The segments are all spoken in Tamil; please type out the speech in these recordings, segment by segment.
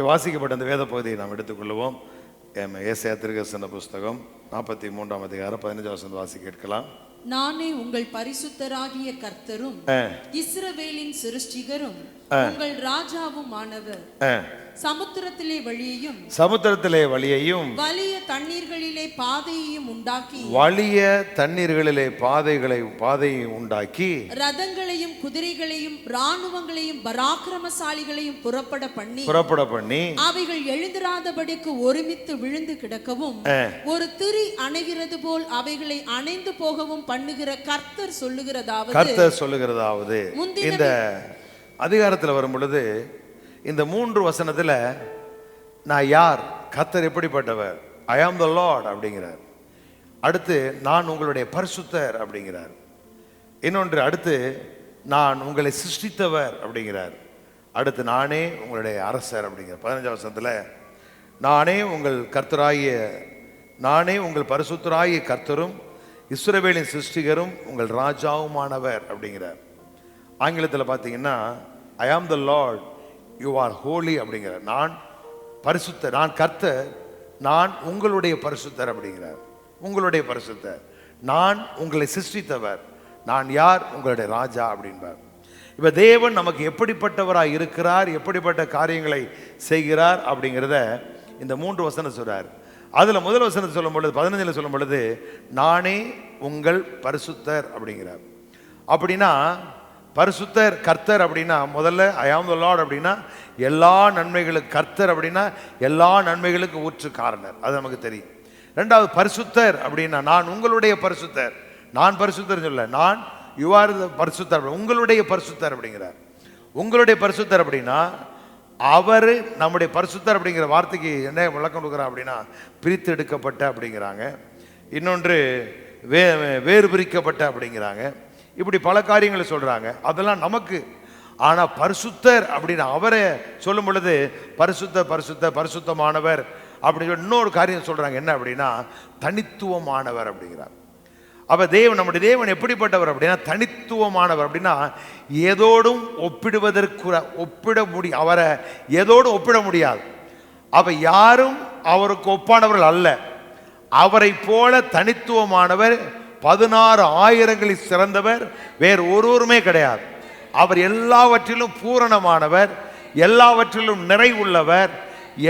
வாசிக்கப்பட்ட அந்த வேத பகுதியை நாம் எடுத்துக்கொள்வோம். ஏசாயா தீர்க்கதரிசன புஸ்தகம் 43ஆம் அதிகாரம் 15ஆம் வசனம் வாசி கேட்கலாம். நானே உங்கள் பரிசுத்தராகிய கர்த்தரும் இஸ்ரவேலின் சிருஷ்டிகரும் உங்கள் ராஜாவும் ஆனவர். சமுத்திரத்திலே வழியையும் வலிய தண்ணீர்களிலே பாதையையும் உண்டாக்கி ரதங்களையும் குதிரைகளையும் இராணுவங்களையும் பராக்கிரமசாலிகளையும் புறப்பட பண்ணி அவைகள் எழுந்திராதபடிக்கு ஒருமித்து விழுந்து கிடக்கவும் ஒரு திரி அணைகிறது போல் அவைகளை அணைந்து போகவும் பண்ணுகிற கர்த்தர் சொல்லுகிறதாவது. இந்த அதிகாரத்தில் வரும் பொழுது இந்த 3 வசனத்துல நான் யார், கர்த்தர் எப்படிப்பட்டவர், ஐ ஆம் த லார்ட் அப்படிங்கிறார். அடுத்து நான் உங்களுடைய பரிசுத்தர் அப்படிங்கிறார். இன்னொன்று அடுத்து நான் உங்களை சிருஷ்டித்தவர் அப்படிங்கிறார். அடுத்து நானே உங்களுடைய அரசர் அப்படிங்கிற 15ஆம் வசனத்துல நானே உங்கள் பரிசுத்தராகிய கர்த்தரும் இஸ்ரவேலின் சிருஷ்டிகரும் உங்கள் ராஜாவுமானவர் அப்படிங்கிறார். ஆங்கிலத்தில் பார்த்தீங்கன்னா ஐ ஆம் த லார்ட், யூ ஆர் ஹோலி அப்படிங்கிறார். நான் பரிசுத்தர், நான் கர்த்தர், நான் உங்களுடைய பரிசுத்தர் அப்படிங்கிறார். உங்களுடைய பரிசுத்தர், நான் உங்களை சிருஷ்டித்தவர், நான் யார், உங்களுடைய ராஜா அப்படின்பார். இப்போ தேவன் நமக்கு எப்படிப்பட்டவராக இருக்கிறார், எப்படிப்பட்ட காரியங்களை செய்கிறார் அப்படிங்கிறத இந்த 3 வசனம் சொல்றார். அதில் முதல் வசனத்தை சொல்லும் பொழுது 15 சொல்லும் பொழுது நானே உங்கள் பரிசுத்தர் அப்படிங்கிறார். அப்படின்னா பரிசுத்தர் கர்த்தர் அப்படின்னா முதல்ல ஐ ஆம் த லார்ட் அப்படின்னா எல்லா நன்மைகளுக்கு, கர்த்தர் அப்படின்னா எல்லா நன்மைகளுக்கு ஊற்று காரணர், அது நமக்கு தெரியும். ரெண்டாவது பரிசுத்தர் அப்படின்னா நான் உங்களுடைய பரிசுத்தர், நான் பரிசுத்தர் சொல்ல, நான் யூ ஆர் த பரிசுத்தர், உங்களுடைய பரிசுத்தர் அப்படிங்கிறார். உங்களுடைய பரிசுத்தர் அப்படின்னா அவர் நம்முடைய பரிசுத்தர் அப்படிங்கிற வார்த்தைக்கு என்ன விளக்கம் கொடுக்குறார் அப்படின்னா பிரித்து எடுக்கப்பட்ட அப்படிங்கிறாங்க. இன்னொன்று வேறு பிரிக்கப்பட்ட அப்படிங்கிறாங்க. இப்படி பல காரியங்களை சொல்றாங்க, அதெல்லாம் நமக்கு. ஆனா பரிசுத்தர் அப்படின்னு அவரை சொல்லும் பொழுது பரிசுத்தமானவர் அப்படின்னு சொல்லி இன்னொரு காரியம் சொல்றாங்க. என்ன அப்படின்னா தனித்துவமானவர் அப்படிங்கிறார். அப்ப நம்முடைய தேவன் எப்படிப்பட்டவர் அப்படின்னா தனித்துவமானவர். அப்படின்னா ஏதோடும் அவரை ஏதோடும் ஒப்பிட முடியாது. அவ யாரும் அவருக்கு ஒப்பானவர்கள் அல்ல. அவரை போல தனித்துவமானவர், 16,000 சிறந்தவர் வேறு ஒருவருமே கிடையாது. அவர் எல்லாவற்றிலும் பூரணமானவர், எல்லாவற்றிலும் நிறைவுள்ளவர்,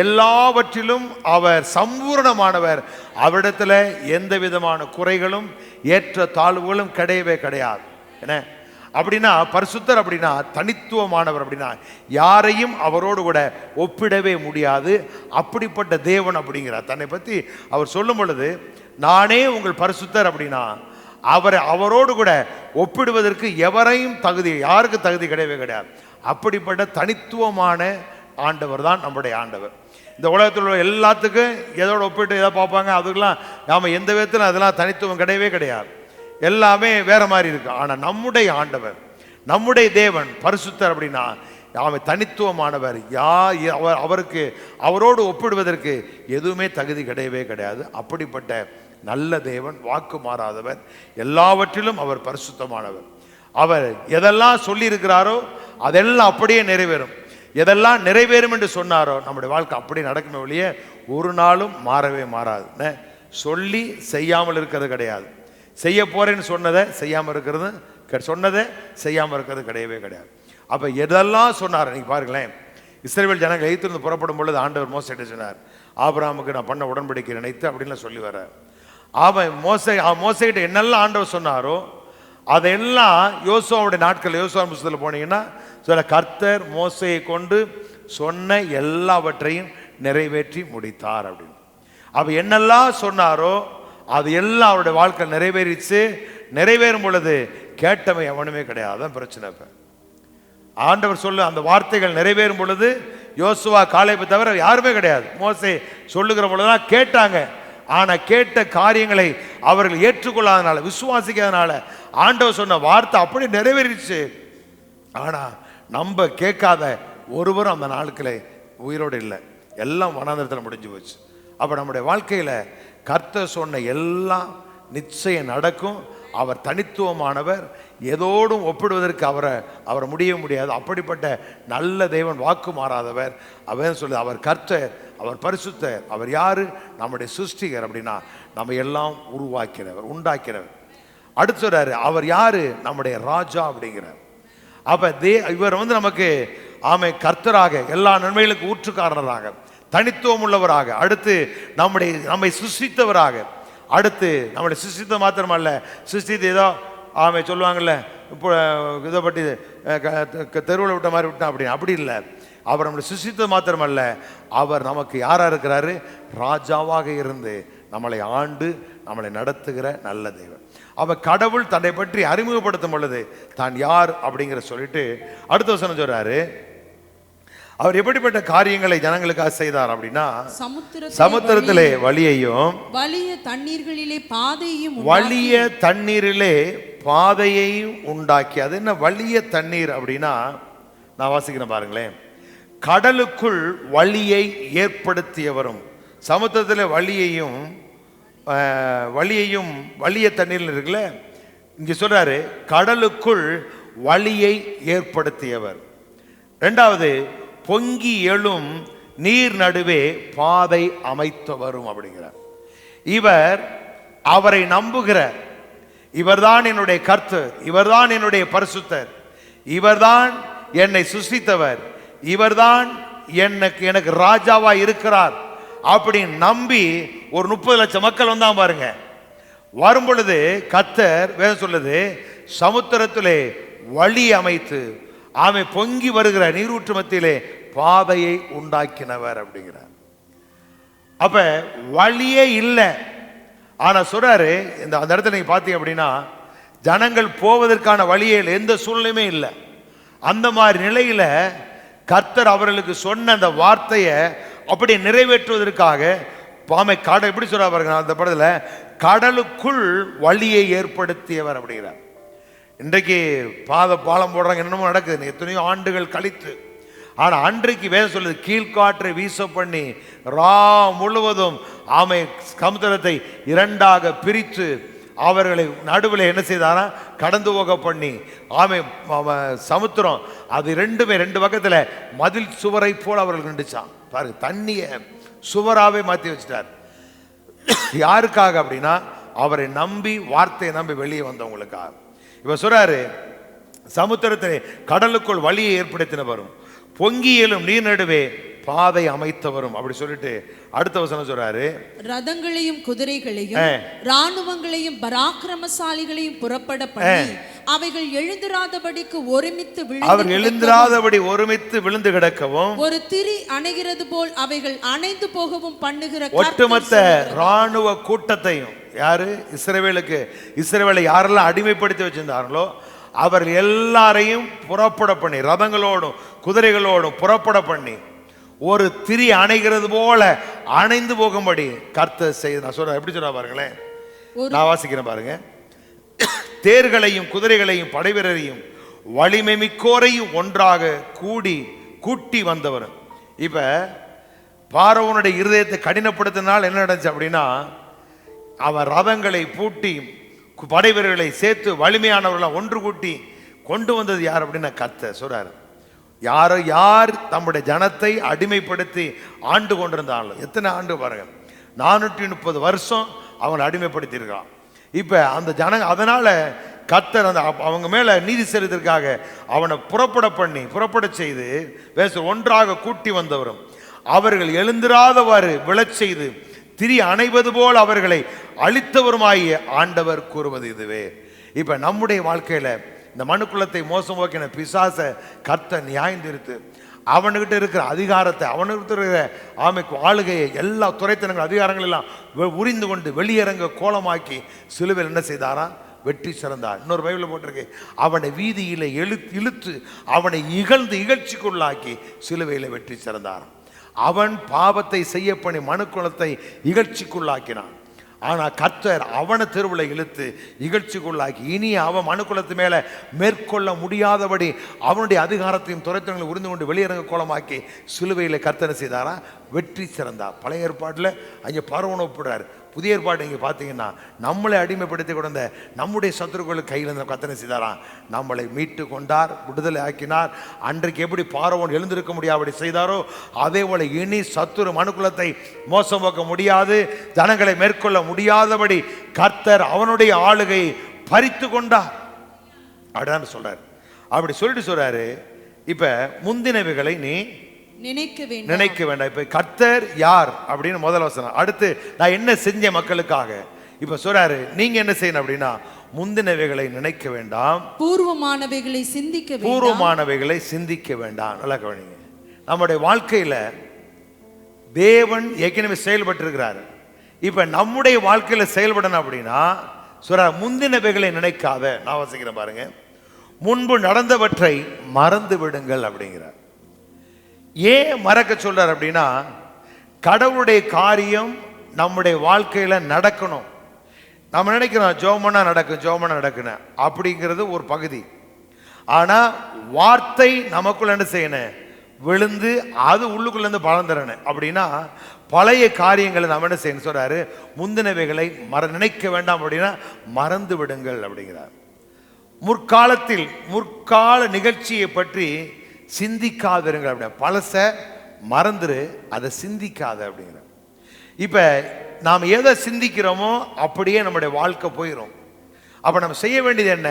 எல்லாவற்றிலும் அவர் சம்பூர்ணமானவர். அவரிடத்துல எந்த விதமான குறைகளும் ஏற்ற தாழ்வுகளும் கிடையவே கிடையாது. என்ன அப்படின்னா பரிசுத்தர் அப்படின்னா தனித்துவமானவர், அப்படின்னா யாரையும் அவரோடு கூட ஒப்பிடவே முடியாது. அப்படிப்பட்ட தேவன் அப்படிங்கிறார். தன்னை பற்றி அவர் சொல்லும் பொழுது நானே உங்கள் பரிசுத்தர் அப்படின்னா அவரோடு கூட ஒப்பிடுவதற்கு யாருக்கு தகுதி கிடையவே கிடையாது. அப்படிப்பட்ட தனித்துவமான ஆண்டவர் தான் நம்முடைய ஆண்டவர். இந்த உலகத்தில் உள்ள எல்லாத்துக்கும் எதோட ஒப்பிட்டு எதை பார்ப்பாங்க, அதுக்கெல்லாம் நாம் எந்த விதத்தில் அதெல்லாம் தனித்துவம் கிடையவே கிடையாது. எல்லாமே வேற மாதிரி இருக்கு. ஆனால் நம்முடைய ஆண்டவர், நம்முடைய தேவன் பரிசுத்தர் அப்படின்னா அவன் தனித்துவமானவர். அவரோடு ஒப்பிடுவதற்கு எதுவுமே தகுதி கிடையவே கிடையாது. அப்படிப்பட்ட நல்ல தேவன், வாக்கு மாறாதவர், எல்லாவற்றிலும் அவர் பரிசுத்தமானவர். அவர் எதெல்லாம் சொல்லி இருக்கிறாரோ அதெல்லாம் அப்படியே நிறைவேறும். எதெல்லாம் நிறைவேறும் என்று சொன்னாரோ நம்முடைய வாழ்க்கை அப்படியே நடக்குமே ஒழிய ஒரு நாளும் மாறவே மாறாது. சொல்லி செய்யாமல் இருக்கிறது கிடையாது. செய்ய போறேன்னு சொன்னதை செய்யாமல் இருக்கிறது கிடையவே கிடையாது. அப்ப எதெல்லாம் சொன்னார் நீங்க பாருங்களேன். இஸ்ரவேல் ஜனங்கள் எகிப்திலிருந்து புறப்படும் பொழுது ஆண்டவர் மோசேட்ட சொன்னார், ஆபிரகாமுக்கு நான் பண்ண உடன்படிக்கை நினைத்து அப்படின்னு சொல்லி வர. அவன் மோசேகிட்ட என்னெல்லாம் ஆண்டவர் சொன்னாரோ அதெல்லாம் யோசுவாவுடைய நாட்கள், யோசுவா புத்தகத்தில் போனீங்கன்னா சொல்ல கர்த்தர் மோசேயை கொண்டு சொன்ன எல்லாவற்றையும் நிறைவேற்றி முடித்தார் அப்படின்னு. அவ என்னெல்லாம் சொன்னாரோ அது எல்லாம் அவருடைய வாழ்க்கை நிறைவேறிச்சு. நிறைவேறும் பொழுது கேட்டவன் எவனுமே கிடையாது. அதான் பிரச்சனை. இப்ப ஆண்டவர் சொல்ல அந்த வார்த்தைகள் நிறைவேறும் பொழுது யோசுவா காலேபை தவிர யாருமே கிடையாது. மோசே சொல்லுகிற பொழுதுதான் கேட்டாங்க. ஆனா கேட்ட காரியங்களை அவர்கள் ஏற்றுக்கொள்ளாதனால, விசுவாசிக்காதனால ஆண்டவர் சொன்ன வார்த்தை அப்படி நிறைவேறிச்சு. ஆனா நம்ம கேட்காத ஒருவரும் அந்த நாட்களே உயிரோடு இல்லை. எல்லாம் வனாந்தரத்தில் முடிஞ்சு போச்சு. அப்ப நம்முடைய வாழ்க்கையில கர்த்தர் சொன்ன எல்லாம் நிச்சயம் நடக்கும். அவர் தனித்துவமானவர், எதோடும் ஒப்பிடுவதற்கு அவரை முடியாது. அப்படிப்பட்ட நல்ல தேவன், வாக்கு மாறாதவர். அவன் சொல்லு, அவர் கர்த்தர், அவர் பரிசுத்தர். அவர் யாரு? நம்முடைய சிருஷ்டிகர். அப்படின்னா நம்ம எல்லாம் உருவாக்கினவர், உண்டாக்கினவர். அடுத்து சொல்றாரு, அவர் யாரு? நம்முடைய ராஜா அப்படிங்கிறார். அப்ப இவர் நமக்கு கர்த்தராக, எல்லா நன்மைகளுக்கு ஊற்றுக்காரராக, தனித்துவம் உள்ளவராக, அடுத்து நம்மை சிருஷ்டித்தவராக, அடுத்து நம்மளை சிருஷ்டித்த மாத்திரமல்ல, சிருஷ்டித்து ஏதோ சொல்லுவாங்கல்ல, இப்போ இதை பற்றி தெருவில் விட்ட மாதிரி விட்டான் அப்படின்னு, அப்படி இல்லை. அவர் நம்மளை சிருஷ்டித்தது மாத்திரமல்ல, அவர் நமக்கு யாரா இருக்கிறாரு? ராஜாவாக இருந்து நம்மளை ஆண்டு நம்மளை நடத்துகிற நல்ல தெய்வம். அவ கடவுள் தன்னை பற்றி அறிமுகப்படுத்தும் பொழுது தான் யார் அப்படிங்கிற சொல்லிட்டு அடுத்த வசனம் சொல்றாரு, அவர் எப்படிப்பட்ட காரியங்களை ஜனங்களுக்காக செய்தார் அப்படின்னா, சமுத்திரத்திலே வழியையும் வலிய தண்ணீர்களிலே பாதையையும், வலிய தண்ணீரிலே பாதையையும் உண்டாக்கி. அது என்ன வலிய தண்ணீர் அப்படின்னா, நான் வாசிக்கிறேன் பாருங்களேன். கடலுக்குள் வழியை ஏற்படுத்தியவரும், சமுத்திரத்தில் வழியையும் வலிய தண்ணீர் இருக்குல்ல, இங்க சொல்றாரு கடலுக்குள் வழியை ஏற்படுத்தியவர். இரண்டாவது, பொங்கி எழும் நீர் நடுவே பாதை அமைத்தவரும் அப்படிங்கிறார். இவர் அவரை நம்புகிற, இவர்தான் என்னுடைய கர்த்தர், இவர்தான் என்னுடைய பரிசுத்தர், இவர்தான் என்னை சிருஷ்டித்தவர், இவர்தான் எனக்கு ராஜாவா இருக்கிறார் அப்படின்னு நம்பி ஒரு 30 லட்சம் மக்கள் வந்தான் பாருங்க. வரும் பொழுது கர்த்தர் வேதம் சொல்லுது, சமுத்திரத்திலே வழி அமைத்து பொங்கி வருகிற நீரூற்று மத்தியிலே பாதையை உண்டாக்கினவர் அப்படிங்கிறார். அப்ப வழியே இல்லை. ஆனா சொல்றாரு, அந்த இடத்துல நீங்க பாத்தீங்க அப்படின்னா, ஜனங்கள் போவதற்கான வழியே இல்லை, எந்த சூழ்நிலையுமே இல்லை. அந்த மாதிரி நிலையில கர்த்தர் அவர்களுக்கு சொன்ன அந்த வார்த்தையை அப்படி நிறைவேற்றுவதற்காக கடல் எப்படி சொல்ற பாருங்க அந்த படத்துல, கடலுக்குள் வழியை ஏற்படுத்தியவர் அப்படிங்கிறார். இன்றைக்கு பாலம் போடுறாங்க, என்னமோ நடக்குது, எத்தனையோ ஆண்டுகள் கழித்து. ஆனா அன்றைக்கு வேதம் சொல்லுது, கீழ்காற்றை வீச பண்ணி முழுவதும் சமுத்திரத்தை இரண்டாக பிரித்து அவர்களை நடுவில் என்ன செய்தாரா, கடந்து போக பண்ணி சமுத்திரம் அது ரெண்டு பக்கத்துல மதில் சுவரை போல் அவர்கள் நின்றுச்சான் பாருங்க. தண்ணிய சுவராவே மாற்றி வச்சிட்டார். யாருக்காக அப்படின்னா, அவரை நம்பி, வார்த்தையை நம்பி வெளியே வந்தவங்களுக்காக. இப்ப சொல்றாரு, சமுத்திரத்திலே கடலுக்குள் வழியை ஏற்படுத்தினவரும், பொங்கியலும் நீர் நடுவே பாதை அமைத்தவரும் அப்படி சொல்லிட்டு அடுத்த வசனம் சொல்றாரு, ரதங்களையும் குதிரைகளையும் ராணுவங்களையும் பராக்கிரமசாலிகளையும் புறப்பட பண்ணி அவைகள் எழுந்திராதபடிக்கு ஒருமித்து விழுந்து கிடக்கவும், ஒரு திரி அணைகிறது போல் அவைகள் அணைந்து போகவும் பண்ணுகிற ஒட்டுமொத்த ராணுவ கூட்டத்தையும், யாரு? இஸ்ரவேலை யாரெல்லாம் அடிமைப்படுத்தி வச்சிருந்தார்களோ அவர்கள் எல்லாரையும் புறப்பட பண்ணி, ரதங்களோடும் குதிரைகளோடும் புறப்பட பண்ணி ஒரு திரி அணைகிறது போல அணைந்து போகும்படி கர்த்தர் செய்து. நான் சொல்றேன், எப்படி சொல்ற பாருங்களேன், நான் வாசிக்கிறேன் பாருங்க. தேர்களையும் குதிரைகளையும் படைவீரரையும் வலிமை மிக்கோரையும் ஒன்றாக கூட்டி வந்தவர். இப்ப பார்வோனுடைய இருதயத்தை கடினப்படுத்தினால் என்ன நடந்துச்சு அப்படின்னா, அவன் ரதங்களை பூட்டி படைவீரர்களை சேர்த்து வலிமையானவர்களை ஒன்று கூட்டி கொண்டு வந்தது யார் அப்படின்னா கர்த்தர் சொல்றாரு. யார் தம்முடைய ஜனத்தை அடிமைப்படுத்தி ஆண்டு கொண்டிருந்தாலும், எத்தனை ஆண்டு பாருங்க, 430 வருஷம் அவங்களை அடிமைப்படுத்தி இருக்கான். இப்ப அந்த அதனால கர்த்தர் அவங்க மேல நீதி செலுத்திற்காக அவனை புறப்பட செய்து ஒன்றாக கூட்டி வந்தவரும், அவர்கள் எழுந்திராதவாறு விழச் செய்து திரி அணைவது போல் அவர்களை அழித்தவருமாகிய ஆண்டவர் கூறுவது இதுவே. இப்ப நம்முடைய வாழ்க்கையில இந்த மனுக்குலத்தை மோசம் போக்கின பிசாச கர்த்தர் நியாயந்திருத்து அவனுக்கிட்ட இருக்கிற அதிகாரத்தை, அவனுக்கிட்ட இருக்கிற ஆளுகையை, எல்லா துறைத்தனங்கள் அதிகாரங்கள் எல்லாம் உரிந்து கொண்டு வெளியரங்க கோலமாக்கி சிலுவையில் என்ன செய்தாரா, வெற்றி சிறந்தார். இன்னொரு பைபிள் போட்டிருக்கு, அவனை வீதியில இழுத்து அவனை இகழ்ச்சிக்குள்ளாக்கி சிலுவையில வெற்றி சிறந்தார். அவன் பாவத்தை செய்ய பண்ணி மனுக்குலத்தை இகழ்ச்சிக்குள்ளாக்கினான். ஆனா கர்த்தர் அவனை தெருவில் இழுத்து இகழ்ச்சிக்குள்ளாக்கி இனி அவன் மனுக்குலத்து மேல மேற்கொள்ள முடியாதபடி அவனுடைய அதிகாரத்தையும் துரைத்தங்களை உரிந்து கொண்டு வெளியரங்க கோலமாக்கி சிலுவையில கர்த்தர் செய்தாரா, வெற்றி சிறந்தார். பழைய ஏற்பாட்டில் அங்கே பார்வோனை ஒப்பிடுறாரு. புதிய ஏற்பாடு நீங்க பார்த்தீங்கன்னா நம்மளை அடிமைப்படுத்தி கொண்ட நம்முடைய சத்துருக்களுக்கு கையில் இருந்த கத்தனை செய்தாராம், நம்மளை மீட்டு கொண்டார், விடுதலை ஆக்கினார். அன்றைக்கு எப்படி பார்வோன் எழுந்திருக்க முடியாதபடி செய்தாரோ அதே போல இனி சத்துரு மனுக்குலத்தை மோசம் போக்க முடியாது, ஜனங்களை மேற்கொள்ள முடியாதபடி கர்த்தர் அவனுடைய ஆளுகையை பறித்து கொண்டார் அப்படிதான் சொல்றாரு. அப்படி சொல்லிட்டு சொல்றாரு, இப்ப முந்தினவைகளை நீ நினைக்க வேண்டாம். இப்ப கர்த்தர் யார் அப்படின்னு முதல் வசனம். அடுத்து நான் என்ன செஞ்சேன் மக்களுக்காக. இப்ப சொல்றாரு நீங்க என்ன செய்யணும் அப்படின்னா, முந்தினவைகளை நினைக்க வேண்டாம், பூர்வமானவைகளை சிந்திக்க வேண்டாம். நல்லா கவனிங்க. நம்முடைய வாழ்க்கையில தேவன் ஏற்கனவே செயல்பட்டு இருக்கிறாரு. இப்ப நம்முடைய வாழ்க்கையில செயல்படணும் அப்படின்னா சொல்ற முந்தினவைகளை நினைக்காத. நான் வாசிக்கிறேன் பாருங்க, முன்பு நடந்தவற்றை மறந்து விடுங்கள் அப்படிங்கிறார். ஏன் மறக்க சொல்றார் அப்படின்னா, கடவுளுடைய காரியம் நம்முடைய வாழ்க்கையில நடக்கணும். நம்ம நினைக்கிறோம் ஜோமனா நடக்கணும் அப்படிங்கிறது ஒரு பகுதி. ஆனா வார்த்தை நமக்குள்ள என்ன செய்யணும், விழுந்து அது உள்ளுக்குள்ள இருந்து பலன் தரணும். அப்படின்னா பழைய காரியங்களை நம்ம என்ன செய்யணும் சொல்றாரு, முந்தினவைகளை நினைக்க வேண்டாம் அப்படின்னா மறந்து விடுங்கள் அப்படிங்கிறார். முற்கால நிகழ்ச்சியை பற்றி சிந்திக்காதிருங்கள் அப்படின்னா, பழச மறந்துரு, அதை சிந்திக்காத அப்படிங்கிற. இப்ப நாம் எதை சிந்திக்கிறோமோ அப்படியே நம்முடைய வாழ்க்கை போயிடும். அப்ப நம்ம செய்ய வேண்டியது என்ன,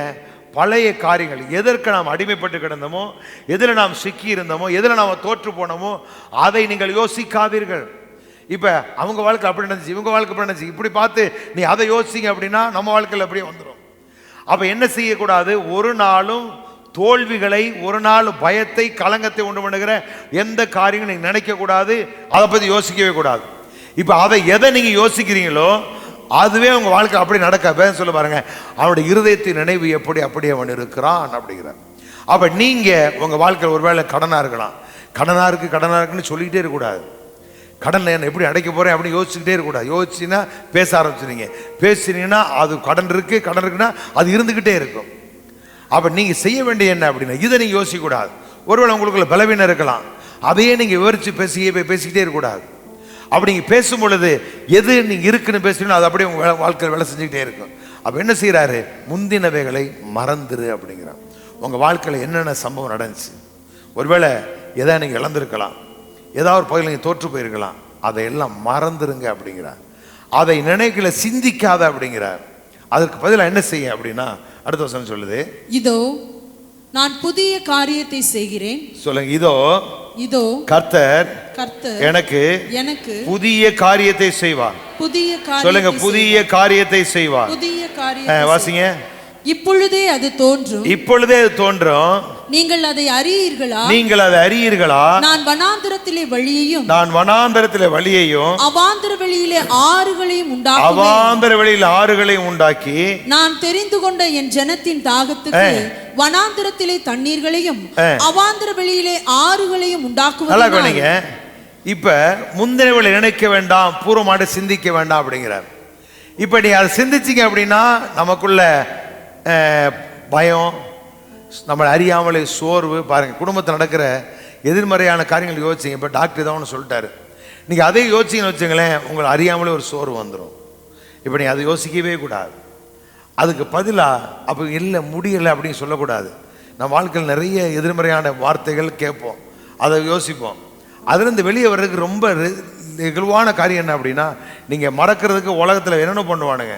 பழைய காரியங்கள் எதற்கு நாம் அடிமைப்பட்டு கிடந்தோமோ, எதில் நாம் சிக்கி இருந்தோமோ, எதில் நாம் தோற்று போனோமோ அதை நீங்கள் யோசிக்காதீர்கள். இப்ப அவங்க வாழ்க்கை அப்படி நடந்துச்சு, இவங்க வாழ்க்கை அப்படி நடந்துச்சு, இப்படி பார்த்து நீ அதை யோசிங்க அப்படின்னா நம்ம வாழ்க்கையில் அப்படியே வந்துடும். அப்ப என்ன செய்யக்கூடாது, ஒரு நாளும் தோல்விகளை, ஒரு நாள் பயத்தை, கலங்கத்தை உண்டு பண்ணுகிற எந்த காரியங்களும் நீங்க நினைக்க கூடாது, அதை பத்தி யோசிக்கவே கூடாது. இப்ப அதை எதை நீங்க யோசிக்கிறீங்களோ அதுவே உங்க வாழ்க்கை அப்படி நடக்க சொல்ல பாருங்க, அவனுடைய இருதயத்தின் நினைவு எப்படி அப்படி அவன் இருக்கிறான் அப்படிங்கிறார். அப்ப நீங்க உங்க வாழ்க்கையில் ஒருவேளை கடனா இருக்கலாம், கடனா இருக்குன்னு சொல்லிக்கிட்டே இருக்கக்கூடாது. கடன் என்ன எப்படி அடைக்க போறேன் அப்படின்னு யோசிச்சுக்கிட்டே இருக்கக்கூடாது. யோசிச்சுன்னா பேச ஆரம்பிச்சுனீங்க, பேசினீங்கன்னா அது கடன் இருக்குன்னா அது இருந்துகிட்டே இருக்கும். அப்ப நீங்க செய்ய வேண்டிய என்ன அப்படின்னா, இதை நீங்க யோசிக்க கூடாது. ஒருவேளை உங்களுக்குள்ள பலவீனம் இருக்கலாம், அதையே நீங்க விவரிச்சு பேசிக்கிட்டே இருக்கக்கூடாது. அப்படி நீங்க பேசும் பொழுது எது நீங்க இருக்குன்னு பேசுறீங்களோ அது அப்படியே உங்க வாழ்க்கையில் வேலை செஞ்சுக்கிட்டே இருக்கும். அப்ப என்ன செய்யறாரு, முந்தினவைகளை மறந்துரு அப்படிங்கிறார். உங்க வாழ்க்கையில் என்னென்ன சம்பவம் நடந்துச்சு, ஒருவேளை எதை நீங்க இழந்திருக்கலாம், ஏதாவது ஒரு பகுதியில் நீங்க தோற்று போயிருக்கலாம், அதையெல்லாம் மறந்துருங்க அப்படிங்கிறார். அதை நினைக்கல, சிந்திக்காத அப்படிங்கிறார். அதற்கு பதிலாக என்ன செய்ய அப்படின்னா அடுத்த வசனம் சொல்லுது, இதோ நான் புதிய காரியத்தை செய்கிறேன். சொல்லுங்க, இதோ கர்த்தர் எனக்கு புதிய காரியத்தை செய்வார். சொல்லுங்க, புதிய காரியத்தை செய்வார். வாசிங்க, இப்பொழுதே அது தோன்றும். நீங்கள் அதை அறியீர்களா? நான் வனாந்தரத்திலே வழியையும் அவாந்தர வெளியிலே ஆறுகளையும் உண்டாக்கி நான் தெரிந்து கொண்ட என் ஜனத்தின் தாகத்துக்கு வனாந்தரத்திலே தண்ணீர்களையும் அவாந்தர வெளியிலே ஆறுகளையும் உண்டாக்குவீங்க. இப்ப முந்தினவளை நினைக்க வேண்டாம், பூர்வமாட்டு சிந்திக்க வேண்டாம் அப்படிங்கிறார். இப்ப நீ அதை சிந்திச்சிங்க அப்படின்னா நமக்குள்ள பயம், நம்மளை அறியாமலே சோர்வு. பாருங்க, குடும்பத்தில் நடக்கிற எதிர்மறையான காரியங்கள் யோசிச்சிங்க. இப்போ டாக்டர் தான் ஒன்று சொல்லிட்டாரு, நீங்கள் அதே யோசிச்சிங்கன்னு வச்சுங்களேன், உங்களை அறியாமலே ஒரு சோர்வு வந்துடும். இப்போ நீங்கள் அதை யோசிக்கவே கூடாது. அதுக்கு பதிலாக அப்போ இல்லை முடியலை அப்படின்னு சொல்லக்கூடாது. நம்ம வாழ்க்கையில் நிறைய எதிர்மறையான வார்த்தைகள் கேட்போம், அதை யோசிப்போம். அதுலேருந்து வெளியே வர்றதுக்கு ரொம்ப நெகிழ்வான காரியம் என்ன அப்படின்னா, நீங்கள் மறக்கிறதுக்கு உலகத்தில் என்னென்ன பண்ணுவானுங்க,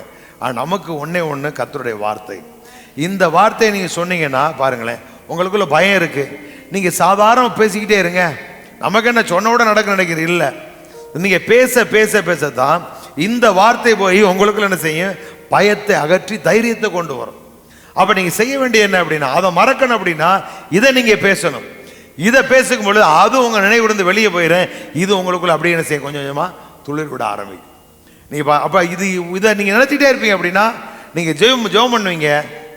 நமக்கு ஒன்று கர்த்தருடைய வார்த்தை. இந்த வார்த்தையை நீங்கள் சொன்னீங்கன்னா பாருங்களேன், உங்களுக்குள்ள பயம் இருக்கு, நீங்கள் சாதாரண பேசிக்கிட்டே இருங்க, நமக்கு என்ன சொன்னோட நடக்க நினைக்கிறது இல்லை. நீங்கள் பேச தான் இந்த வார்த்தை போய் உங்களுக்குள்ள என்ன செய்யும், பயத்தை அகற்றி தைரியத்தை கொண்டு வரும். அப்போ நீங்கள் செய்ய வேண்டிய என்ன அப்படின்னா, அதை மறக்கணும் அப்படின்னா இதை நீங்கள் பேசணும். இதை பேசும் பொழுது அது உங்கள் நினைவிலிருந்து வெளியே போயிடும். இது உங்களுக்குள்ள அப்படியே என்ன செய்யும், கொஞ்சம் கொஞ்சமாக துளிர் விட ஆரம்பிக்கும். நீங்கள் அப்போ இதை நீங்கள் நினச்சிக்கிட்டே இருப்பீங்க அப்படின்னா நீங்கள் ஜெபம் பண்ணுவீங்க,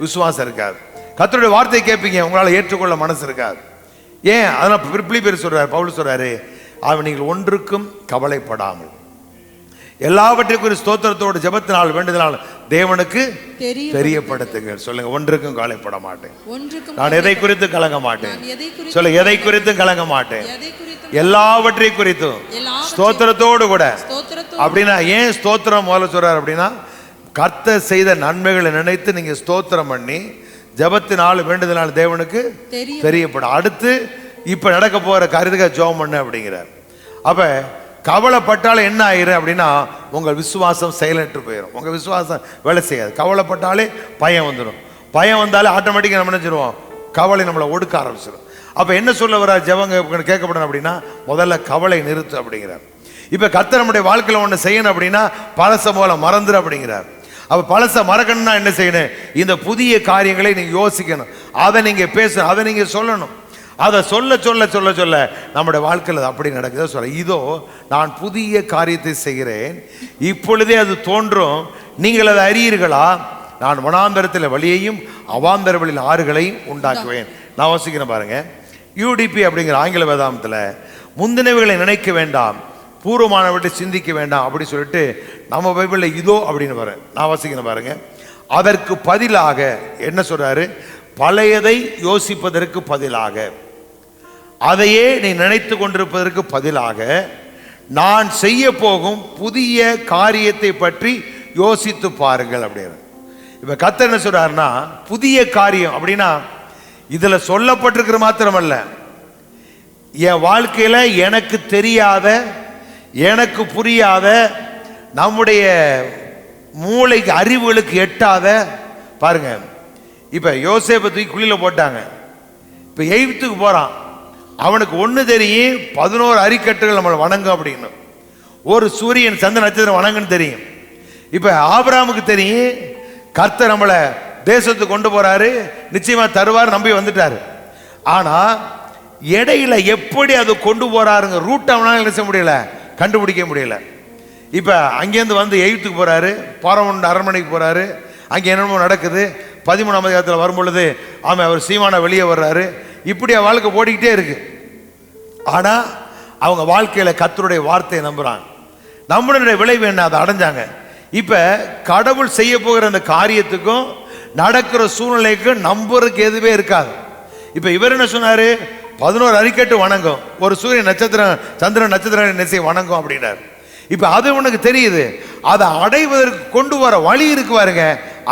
விசுவாசம் இருக்காது. கர்த்தருடைய வார்த்தையை கேட்பீங்க, உங்களால் ஏற்றுக்கொள்ள மனசு இருக்காது. ஏன் அதெல்லாம் பிலிப்பியர் சொல்றாரு, பவுல் சொல்றாரு, அவன் நீங்கள் ஒன்றுக்கும் கவலைப்படாமல் எல்லாவற்றையும் ஸ்தோத்திரத்தோடு ஜெபத்தினால் வேண்டுதனால் தேவனுக்கு தெரியப்படுத்துங்கள். சொல்லுங்க, ஒன்றுக்கும் கவலைப்பட மாட்டேன், நான் எதை குறித்து கலங்க மாட்டேன். சொல்லுங்க, எதை குறித்தும் கலங்க மாட்டேன், எல்லாவற்றை குறித்தும் ஸ்தோத்திரத்தோடு கூட அப்படின்னா ஏன் ஸ்தோத்திரம் முதல்ல சொல்றாரு அப்படின்னா, கர்த்தர் செய்த நன்மைகளை நினைத்து நீங்க ஸ்தோத்திரம் பண்ணி ஜெபத்தினால் வேண்டுதனால் தேவனுக்கு தெரியப்படும். அடுத்து இப்ப நடக்க போற காரியத்துக்கு ஜெபம் பண்ணு அப்படிங்கிறார். அப்ப கவலைப்பட்டாலே என்ன ஆயிரும் அப்படின்னா, உங்க விசுவாசம் செயலற்று போயிடும். உங்க விசுவாசம் வேலை செய்யாது. கவலைப்பட்டாலே பயம் வந்துடும். பயம் வந்தாலே ஆட்டோமேட்டிக்காக நம்ம நினைச்சிருவோம், கவலை நம்மளை ஒடுக்க ஆரம்பிச்சிடும். அப்ப என்ன சொல்ல வர ஜெபங்க கேட்கப்படணும் அப்படின்னா, முதல்ல கவலை நிறுத்து அப்படிங்கிறார். இப்ப கர்த்தர் நம்முடைய வாழ்க்கையில ஒண்ணு செய்யணும் அப்படின்னா, பழச போல மறந்துரு அப்படிங்கிறார். அப்ப பழச மறக்கணும்னா என்ன செய்யணும்? இந்த புதிய காரியங்களை நீங்க யோசிக்கணும், அதை நீங்க பேசணும், அதை நீங்க சொல்லணும். அதை சொல்ல சொல்ல சொல்ல சொல்ல நம்முடைய வாழ்க்கையில் அப்படி நடக்குது. சொல்ல, இதோ நான் புதிய காரியத்தை செய்கிறேன், இப்பொழுதே அது தோன்றும், நீங்கள் அதை அறியீர்களா? நான் வனாந்தரத்தில் வழியையும் அவாந்தர வழியில் ஆறுகளையும் உண்டாக்குவேன். நான் வாசிக்கிறேன் பாருங்க. யூடிபி அப்படிங்கிற ஆங்கில வேதாந்தத்தில் முந்தினவைகளை நினைக்க வேண்டாம், பூர்வமானவற்றை சிந்திக்க வேண்டாம் அப்படி சொல்லிட்டு நம்ம பைபிளில் இதோ அப்படின்னு வர நான் வாசிக்கிறேன் பாருங்க. அதற்கு பதிலாக என்ன சொல்றாரு? பழையதை யோசிப்பதற்கு பதிலாக, அதையே நீ நினைத்து கொண்டிருப்பதற்கு பதிலாக, நான் செய்ய போகும் புதிய காரியத்தை பற்றி யோசித்து பாருங்கள் அப்படின்னு. இப்ப கர்த்தர் என்ன சொல்றாருன்னா, புதிய காரியம் அப்படின்னா இதுல சொல்லப்பட்டிருக்கிற மாத்திரமல்ல, என் வாழ்க்கையில எனக்கு தெரியாத, எனக்கு புரியாத, நம்முடைய மூளைக்கு அறிவுகளுக்கு எட்டாத பாருங்க. இப்ப யோசேப்பை தூக்கி குழியில போட்டாங்க, இப்ப எகிப்துக்கு போறான். அவனுக்கு ஒண்ணு தெரியும், 11 அரிக்கட்டுகள் நம்மளை வணங்கும் அப்படின்னு. ஒரு சூரியன் சந்திர நட்சத்திரம் வணங்குன்னு தெரியும். இப்ப ஆபிரகாமுக்கு தெரியும், கர்த்தர் நம்மளை தேசத்துக்கு கொண்டு போறாரு, நிச்சயமா தருவார், நம்பி வந்துட்டாரு. ஆனா இடையில எப்படி அது கொண்டு போறாருங்க ரூட் அவனால என்ன செய்ய முடியல, கண்டுபிடிக்க முடியல. இப்ப அங்கேருந்து வந்து எகிப்துக்கு போறாரு, பார்வோன் அரண்மனைக்கு போறாரு, அங்க என்னமோ நடக்குது. 13ஆம் அதிகாரத்தில் வரும்பொழுது அவர் சீமான வெளியே வர்றாரு. இப்படி வாழ்க்கை ஓடிக்கிட்டே இருக்கு. ஆனா அவங்க வாழ்க்கையில கர்த்தருடைய வார்த்தையை நம்புறாங்க. நம்மளுடைய விளைவு என்ன? அதை அடைஞ்சாங்க. இப்ப கடவுள் செய்ய போகிற அந்த காரியத்துக்கும் நடக்கிற சூழ்நிலைக்கும் நம்புறதுக்கு எதுவே இருக்காது. இப்ப இவர் என்ன சொன்னாரு? 11 அரிக்கட்டு வணங்கும், ஒரு சூரிய நட்சத்திரம் சந்திரன் நட்சத்திரம் நெசை வணங்கும் அப்படின்னாரு. இப்ப அது உனக்கு தெரியுது, அதை அடைவதற்கு கொண்டு வர வழி இருக்கு பாருங்க,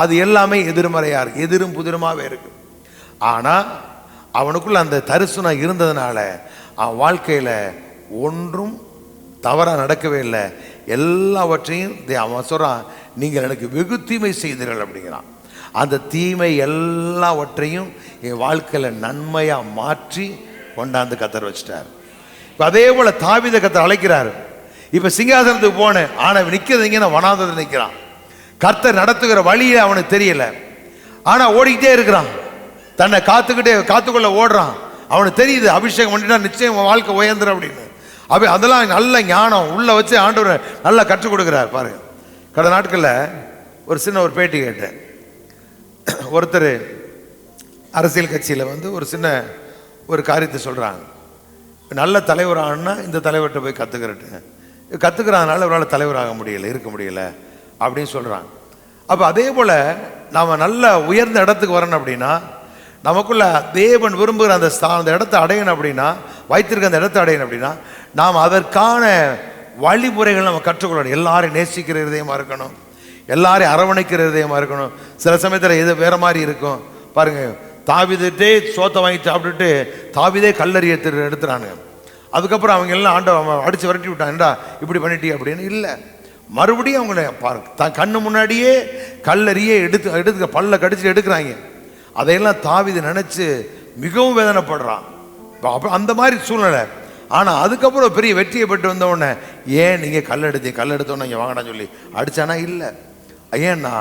அது எல்லாமே எதிர்மறையா இருக்கு, எதிரும் புதிருமாவே இருக்கு. ஆனா அவனுக்குள்ள அந்த தரிசனம் இருந்ததுனால அவன் வாழ்க்கையில ஒன்றும் தவறா நடக்கவே இல்லை. எல்லாவற்றையும் அவன் சொல்றான், நீங்கள் எனக்கு வெகு தீமை செய்தீர்கள் அப்படிங்கிறான். அந்த தீமை எல்லாவற்றையும் என் வாழ்க்கையில நன்மையா மாற்றி கொண்டாந்து கர்த்தர் வச்சிட்டார். இப்ப அதே போல தாவீதை கர்த்தர் அழைக்கிறாரு. இப்ப சிங்காசனத்துக்கு போனேன், ஆனா நிக்கிறதுங்க வனாந்தரத்தில் நிற்கிறான். கர்த்தர் நடத்துகிற வழியை அவனுக்கு தெரியல, ஆனா ஓடிக்கிட்டே இருக்கிறான், தன்னை காத்துக்கொள்ள ஓடுறான். அவனுக்கு தெரியுது அபிஷேகம் பண்ணிட்டா நிச்சயம் வாழ்க்கை உயர்ந்துடும் அப்படின்னு. அப்படி அதெல்லாம் நல்ல ஞானம் உள்ள வச்சு ஆண்டவர் நல்லா கற்றுக் கொடுக்குறார் பாருங்க. கடந்த நாட்களில் ஒரு சின்ன ஒரு பேட்டி கேட்டேன். ஒருத்தர் அரசியல் கட்சியில் வந்து ஒரு சின்ன ஒரு காரியத்தை சொல்கிறாங்க. நல்ல தலைவராகனா இந்த தலைவர்கிட்ட போய் கற்றுக்கிறதுனால அவரால் தலைவராக முடியலை, இருக்க முடியலை அப்படின்னு சொல்கிறாங்க. அப்போ அதே போல் நாம் நல்ல உயர்ந்த இடத்துக்கு வரணும் அப்படின்னா, நமக்குள்ள தேவன் விரும்புகிற அந்த இடத்தை அடையணும் அப்படின்னா, வைத்திருக்க அந்த இடத்தை அடையணும் அப்படின்னா, நாம் அதற்கான வழிமுறைகள் நம்ம கற்றுக்கொள்ளணும். எல்லாரையும் நேசிக்கிற இதயமாக இருக்கணும், எல்லாரையும் அரவணைக்கிற இதயமாக இருக்கணும். சில சமயத்தில் எது வேற மாதிரி இருக்கும் பாருங்க. தாவீதுட்டே சோத்தை வாங்கி சாப்பிட்டுட்டு தாவீதே கல்லறிய எடுத்துறானுங்க. அதுக்கப்புறம் அவங்க எல்லாம் ஆண்டவன் அடிச்சு விரட்டி விட்டான்டா இப்படி பண்ணிட்டே அப்படின்னு இல்லை, மறுபடியும் அவங்கள கண்ணு முன்னாடியே கல்லறிய எடுத்து பல்ல கடிச்சு எடுக்கிறாங்க. அதையெல்லாம் தாவீது நினைச்சு மிகவும் வேதனைப்படுறான். அந்த மாதிரி சூழ்நிலை. ஆனா அதுக்கப்புறம் பெரிய வெற்றியை பெற்று வந்த உடனே, ஏன் நீங்க கல்லெடுத்தோன்னு இங்க வாங்கடான்னு சொல்லி அடிச்சானா இல்லை. ஏன்னா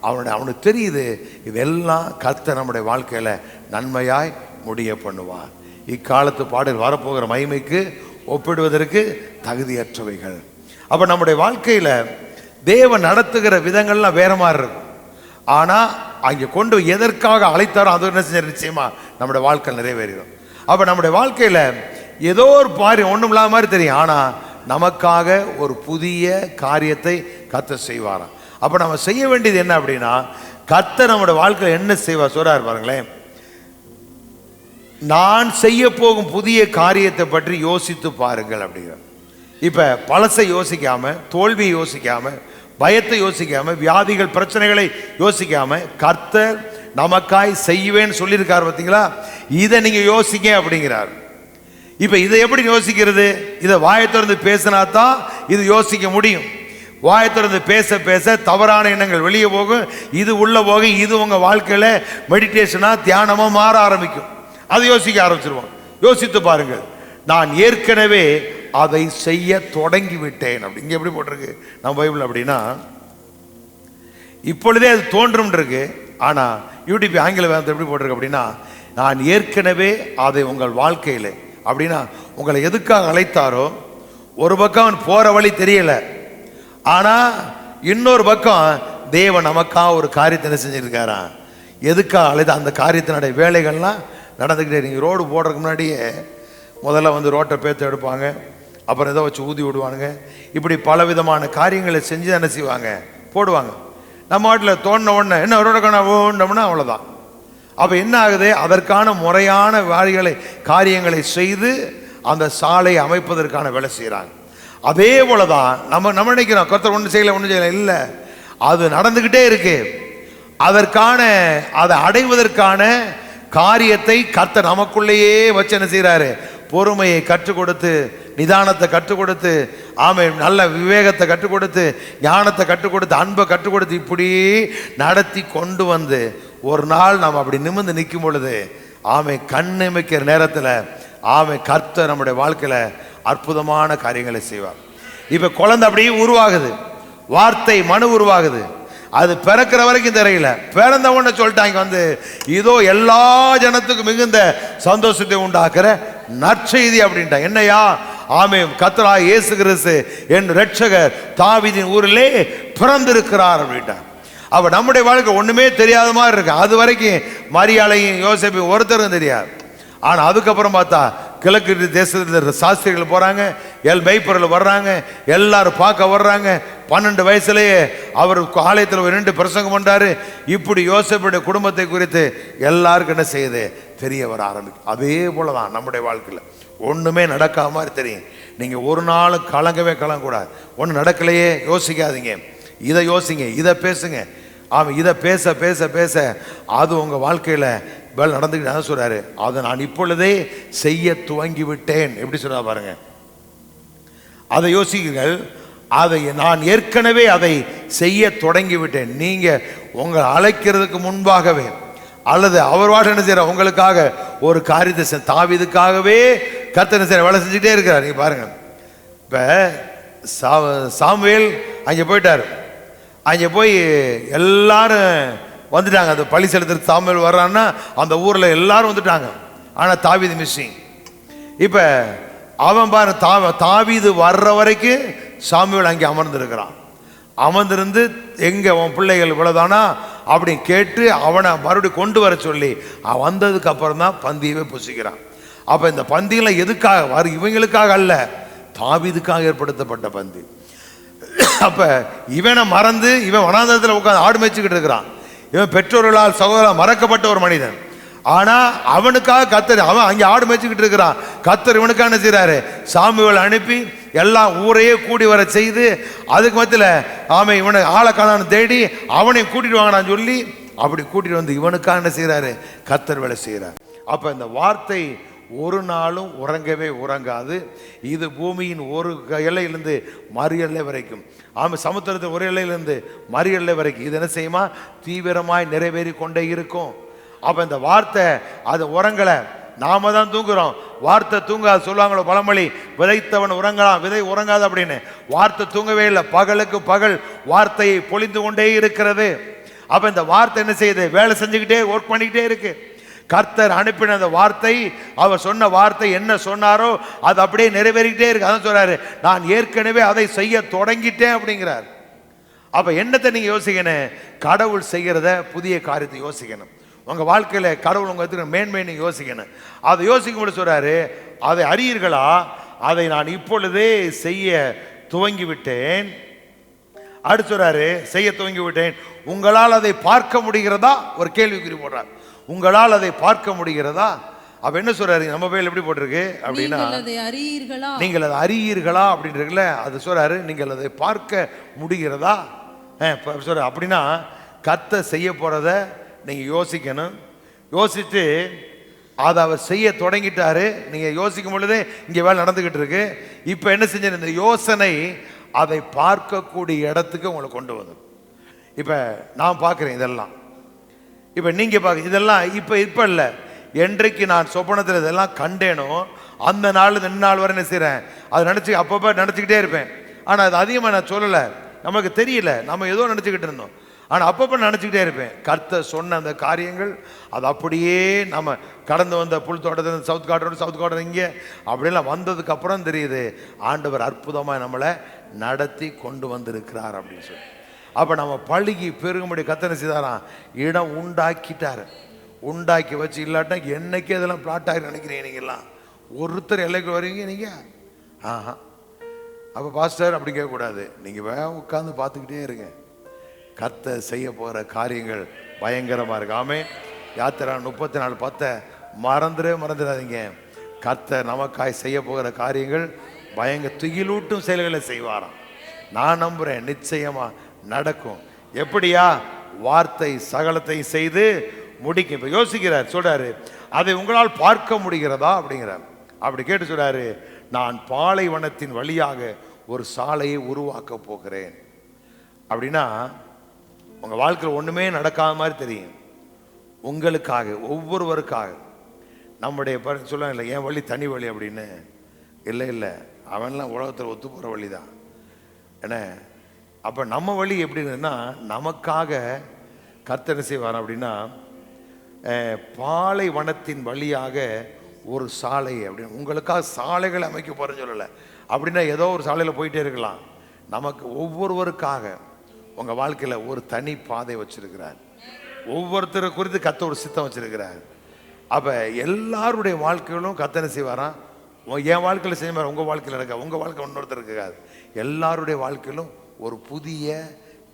அவனுக்கு தெரியுது இதெல்லாம் கர்த்தர் நம்முடைய வாழ்க்கையில நன்மையாய் முடிய பண்ணுவார். இக்காலத்து பாடல் வரப்போகிற மகிமைக்கு ஒப்பிடுவதற்கு தகுதியற்றவைகள். அப்ப நம்முடைய வாழ்க்கையில தேவன் நடத்துகிற விதங்கள்லாம் வேற மாதிரி இருக்கும். ஆனா அங்கே கொண்டு எதற்காக அழைத்தாரோ அது என்ன செஞ்ச நிச்சயமா நம்முடைய வாழ்க்கை நிறைவேறும். அப்ப நம்முடைய வாழ்க்கையில ஏதோ ஒரு ஒண்ணும் இல்லாத மாதிரி தெரியும், ஆனா நமக்காக ஒரு புதிய காரியத்தை கர்த்தர் செய்வாராம். அப்ப நம்ம செய்ய வேண்டியது என்ன அப்படின்னா, கர்த்தர் நம்முடைய வாழ்க்கையில் என்ன செய்வார் சொல்றாரு பாருங்களேன். நான் செய்ய போகும் புதிய காரியத்தை பற்றி யோசித்து பாருங்கள் அப்படிங்கிற. இப்ப பழசை யோசிக்காம, தோல்வியை யோசிக்காம, பயத்தை யோசிக்காம, வியாதிகள் பிரச்சனைகளை யோசிக்காம, கர்த்தர் நமக்காய் செய்வேன்னு சொல்லியிருக்காரு பார்த்தீங்களா, இதை நீங்க யோசிக்க அப்படிங்கிறார். இப்ப இதை எப்படி யோசிக்கிறது? இதை வாயை திறந்து பேசினா தான் இது யோசிக்க முடியும். வாயை திறந்து பேச பேச தவறான எண்ணங்கள் வெளியே போகும், இது உள்ள போக இது உங்க வாழ்க்கையில மெடிடேஷனா தியானமா மாற ஆரம்பிக்கும். அதை யோசிக்க ஆரம்பிச்சிருவோம். யோசித்து பாருங்கள், நான் ஏற்கனவே அதை செய்ய தொடங்கி விட்டேன். அப்படி இங்க எப்படி போட்டிருக்கு நம்ம பைபிள் அப்படின்னா, இப்பொழுதே அது தோன்றும் இருக்கு. ஆனா யூடியூப் ஆங்கில வேதத்தை எப்படி போட்டிருக்கு அப்படின்னா, நான் ஏற்கனவே அதை உங்கள் வாழ்க்கையில, அப்படின்னா உங்களை எதுக்காக அழைத்தாரோ ஒரு பக்கம் அவன் போற வழி தெரியல, ஆனா இன்னொரு பக்கம் தேவன் நமக்காக ஒரு காரியத்தை என்ன செஞ்சிருக்காரா, எதுக்காக அழைத்த அந்த காரியத்தினுடைய வேலைகள்லாம் நடந்துக்கிட்டே. நீங்கள் ரோடு போடுறதுக்கு முன்னாடியே முதல்ல வந்து ரோட்டை பேத்து எடுப்பாங்க, அப்புறம் ஏதோ வச்சு ஊதி விடுவானுங்க. இப்படி பல விதமான காரியங்களை செஞ்சு என்ன செய்வாங்க, போடுவாங்க. நம்ம வாட்டில் தோண்டின உடனே என்ன ரோட ஓண்டோம்னா அவ்வளோதான். அப்போ என்ன ஆகுது, அதற்கான முறையான காரியங்களை செய்து அந்த சாலையை அமைப்பதற்கான வேலை செய்கிறாங்க. அதே போல தான் நம்ம நினைக்கிறோம் கர்த்தர் ஒன்று செய்யலை இல்லை, அது நடந்துக்கிட்டே இருக்கு. அதற்கான அதை அடைவதற்கான காரியத்தை கர்த்தர் நமக்குள்ளேயே வச்சு என்ன செய்கிறாரு, பொறுமையை கற்றுக் கொடுத்து, நிதானத்தை கற்றுக் கொடுத்து, ஆமை நல்ல விவேகத்தை கற்றுக் கொடுத்து, ஞானத்தை கற்றுக் கொடுத்து, அன்பை கற்றுக் கொடுத்து, இப்படி நடத்தி கொண்டு வந்து ஒரு நாள் நாம் அப்படி நிமிர்ந்து நிற்கும் பொழுது, ஆமை கண்ணிமைக்கிற நேரத்தில் ஆமை கர்த்தர் நம்முடைய வாழ்க்கையில அற்புதமான காரியங்களை செய்வார். இப்ப குழந்தை அப்படியே உருவாகுது, வார்த்தை மனு உருவாகுது. அது பிறக்கிற வரைக்கும் தெரியல, பிறந்த உடனே சொல்லிட்டாங்க வந்து இதோ எல்லா ஜனத்துக்கும் மிகுந்த சந்தோஷத்தை உண்டாக்குற நற்செய்தி அப்படின்ட்டாங்க. என்னையா, ஆமே கர்த்தராகிய இயேசு கிறிஸ்து என் இரட்சகர் தாவீதின் ஊரிலே பிறந்திருக்கிறார் அப்படின்ட்டாங்க. அப்ப நம்முடைய வாழ்க்கை ஒண்ணுமே தெரியாத மாதிரி இருக்கு. அது வரைக்கும் மரியாதையும் யோசேப்பையும் ஒருத்தரும் தெரியாது. ஆனா அதுக்கப்புறம் பார்த்தா கிழக்கு தேசத்தில் சாஸ்திரிகள் போறாங்க, மெய்ப்பொருள் வர்றாங்க, எல்லாரும் பார்க்க வர்றாங்க. 12 வயசுலேயே அவர் ஆலயத்தில் 2 பிரசங்கம் பண்றாரு. இப்படி யோசேப்புடைய குடும்பத்தை குறித்து எல்லாருக்கும் என்ன செய்யுது, தெரிய வர ஆரம்பிக்கும். அதே போலதான் நம்முடைய வாழ்க்கையில் ஒண்ணுமே நடக்காம மாதிரி தெரியும். நீங்க ஒரு நாள் கலங்கக்கூடாது. ஒண்ணு நடக்கலையே யோசிக்காதீங்க, இதை யோசிங்க, இதை பேசுங்க. ஆமா, இதை பேச பேச பேச அது உங்க வாழ்க்கையில வேலை நடந்துக்கிட்டு சொல்றாரு, அதை நான் இப்பொழுதே செய்ய துவங்கி விட்டேன். எப்படி சொல்றா பாருங்க, அதை யோசிக்குங்கள். அதை நான் ஏற்கனவே அதை செய்ய தொடங்கி விட்டேன். நீங்க உங்களை அழைக்கிறதுக்கு முன்பாகவே அல்லது அவர் வாட்ட என்ன செய்யற உங்களுக்காக ஒரு காரியத்தை தாவீதுக்காகவே கர்த்தர் செய்ய வேலை செஞ்சுட்டே இருக்கிறார். நீங்க பாருங்க, இப்ப சாமுவேல் அங்கே போயிட்டார். அங்கே போய் எல்லாரும் வந்துட்டாங்க. அந்த பழி செலுத்துறதுக்கு சாமுவேல் வர்றான்னா அந்த ஊரில் எல்லாரும் வந்துட்டாங்க. ஆனால் தாவீது மிஸ்ஸிங். இப்போ அவன் பாரு, தாவீது வர்ற வரைக்கும் சாமுவேல் அங்கே அமர்ந்திருக்கிறான். அமர்ந்திருந்து எங்கே உன் பிள்ளைகள் இவ்வளோதானா அப்படின்னு கேட்டு அவனை மறுபடியும் கொண்டு வர சொல்லி அவன் வந்ததுக்கு அப்புறம் தான் பந்தியவே புசிக்கிறான். அப்போ இந்த பந்தியெல்லாம் எதுக்காக இவங்களுக்காக அல்ல, தாவீதுக்காக ஏற்படுத்தப்பட்ட பந்தி. அப்ப இவனை மறந்து இவன் வனாந்தரத்தில் உட்காந்து ஆடு மேய்ச்சிக்கிட்டு இருக்கிறான். இவன் பெற்றோர்களால் சகோதரர் மறக்கப்பட்ட ஒரு மனிதன். ஆனா அவனுக்காக கர்த்தர், அவன் அங்கே ஆடு மேய்ச்சிக்கிட்டு இருக்கிறான். கர்த்தர் இவனுக்காக என்ன செய்யறாரு, சாமுவேல் அனுப்பி எல்லாம் ஊரையே கூடி வர செய்து, அதுக்கு மத்தியில் ஆமை இவனை ஆளை காணான்னு தேடி அவனையும் கூட்டிட்டு வாங்கடான்னு சொல்லி அப்படி கூட்டிட்டு வந்து இவனுக்காக என்ன செய்யறாரு, கர்த்தர் வேலை செய்யறார். அப்ப இந்த வார்த்தை ஒரு நாளும் உறங்கவே உறங்காது. இது பூமியின் ஒரு எல்லையிலிருந்து மறு எல்லை வரைக்கும், சமுத்திரத்தின் ஒரு எல்லையிலிருந்து மறு எல்லை வரைக்கும் இது என்ன செய்யுமா, தீவிரமாய் நிறைவேறி கொண்டே இருக்கும். அப்ப இந்த வார்த்தை அது உறங்கலை, நாம தான் தூங்குறோம். வார்த்தை தூங்காது சொல்லுவாங்களோ பழமொழி, விதைத்தவன் உறங்கலாம் விதை உறங்காது அப்படின்னு. வார்த்தை தூங்கவே இல்லை, பகலுக்கு பகல் வார்த்தையை பொழிந்து கொண்டே இருக்கிறது. அப்ப இந்த வார்த்தை என்ன செய்யுது, வேலை செஞ்சுக்கிட்டே ஒர்க் பண்ணிக்கிட்டே இருக்கு. கர்த்தர் அனுப்பின அந்த வார்த்தை, அவர் சொன்ன வார்த்தை என்ன சொன்னாரோ அது அப்படியே நிறைவேறிக்கிட்டே இருக்கு. அதான் சொல்றாரு, நான் ஏற்கனவே அதை செய்ய தொடங்கிட்டேன் அப்படிங்கிறார். அப்ப என்னத்தை நீங்க யோசிக்கணும், கடவுள் செய்கிறத புதிய காரியத்தை யோசிக்கணும். உங்க வாழ்க்கையில கடவுள் உங்க எடுத்துக்கிற மேன்மை நீங்க யோசிக்கணும். அதை யோசிக்கும் சொல்றாரு, அதை அறியீர்களா, அதை நான் இப்பொழுதே செய்ய துவங்கி விட்டேன். அடுத்து சொல்றாரு, செய்ய துவங்கி விட்டேன். உங்களால் அதை பார்க்க முடிகிறதா, ஒரு கேள்விக்குறி போடுறார். உங்களால் அதை பார்க்க முடிகிறதா? அப்ப என்ன சொல்றாரு நம்ம பைபிள் எப்படி போட்டிருக்கு அப்படின்னா, நீங்கள் அதை அறியீர்களா, நீங்கள் அதை அறியீர்களா அப்படின்றதுல அது சொல்றாரு, நீங்கள் அதை பார்க்க முடிகிறதா சொல்ற. அப்படின்னா கர்த்தர் செய்ய போறத நீங்க யோசிக்கணும். யோசிச்சு அதை அவர் செய்ய தொடங்கிட்டாரு. நீங்க யோசிக்கும் பொழுதே இங்க வேலை நடந்துகிட்டு இருக்கு. இப்ப என்ன செஞ்ச இந்த யோசனை அதை பார்க்கக்கூடிய இடத்துக்கு உங்களை கொண்டு வந்து. இப்ப நான் பார்க்கிறேன் இதெல்லாம், இப்ப நீங்க பார்க்க இதெல்லாம் இப்ப இல்ல, என்றைக்கு நான் சொப்பனத்தில் இதெல்லாம் கண்டேனோ அந்த நாள் 2 நாள் வரை என்ன செய்றேன், அதை நினைச்சு அப்பப்ப நினைச்சுக்கிட்டே இருப்பேன். ஆனா அது அதிகமா நான் சொல்லலை, நமக்கு தெரியல, நம்ம ஏதோ நினைச்சுக்கிட்டு இருந்தோம். ஆனா அப்பப்ப நினைச்சுக்கிட்டே இருப்பேன். கர்த்தர் சொன்ன அந்த காரியங்கள் அது அப்படியே நம்ம கடந்து வந்த புல் தோட்டத்தில் சவுத் கார்டர் இங்கே அப்படியெல்லாம் வந்ததுக்கு அப்புறம் தெரியுது ஆண்டவர் அற்புதமா நம்மளை நடத்தி கொண்டு வந்திருக்கிறார் அப்படின்னு சொல்லி. அப்ப நம்ம பழுகி பெருகும்படி கர்த்தர் செய்தாராம், இடம் உண்டாக்கிட்டாரு. உண்டாக்கி வச்சு இல்லாட்டா என்னைக்கு இதெல்லாம் பிளாட் ஆகி நினைக்கிறீங்க நீங்கெல்லாம். ஒருத்தர் எல்லைக்கு வருவீங்க நீங்க. ஆஹா, அப்ப பாஸ்டர் அப்படி கேட்கக்கூடாது. நீங்க உட்காந்து பார்த்துக்கிட்டே இருங்க. கர்த்தர் செய்ய போகிற காரியங்கள் பயங்கரமாக இருக்கு. ஆமே. யாத்திரா 34:10 மறந்துடாதீங்க. கர்த்தர் நமக்காய் செய்ய போகிற காரியங்கள் துகிலூட்டும் செயல்களை செய்வாராம். நான் நம்புறேன் நிச்சயமா நடக்கும். எப்படியா? வார்த்தை சகலத்தை செய்து முடிக்கும். இப்போ யோசிக்கிறார், சொல்றாரு, அதை உங்களால் பார்க்க முடிகிறதா அப்படிங்கிறார். அப்படி கேட்டு சொல்றாரு, நான் பாலைவனத்தின் வழியாக ஒரு சாலையை உருவாக்க போகிறேன். அப்படின்னா உங்க வாழ்க்கையில் ஒண்ணுமே நடக்காத மாதிரி தெரியும். உங்களுக்காக, ஒவ்வொருவருக்காக. நம்முடைய சொல்லுவாங்க இல்லை, என் வழி தனி வழி அப்படின்னு. இல்லை, அவன்லாம் உலகத்தில் ஒத்து போகிற வழி தான். ஏன்னா அப்போ நம்ம வழி எப்படின்னா, நமக்காக கர்த்தர் செய்வார் அப்படின்னா, பாலைவனத்தின் வழியாக ஒரு சாலை அப்படின்னு உங்களுக்காக சாலைகள் அமைக்க போறேன்னு சொல்லலை. அப்படின்னா ஏதோ ஒரு சாலையில் போயிட்டே இருக்கலாம். நமக்கு ஒவ்வொருவருக்காக உங்க வாழ்க்கையில ஒரு தனி பாதை வச்சிருக்கிறார். ஒவ்வொருத்தரை குறித்து கர்த்தர் ஒரு சித்தம் வச்சிருக்கிறார். அப்ப எல்லாருடைய வாழ்க்கையிலும் கர்த்தர் செய்வாராம். என் வாழ்க்கையில செய்வார், உங்க வாழ்க்கையில் இருக்க, உங்க வாழ்க்கை இன்னொருத்தர் இருக்காது. எல்லாருடைய வாழ்க்கையிலும் ஒரு புதிய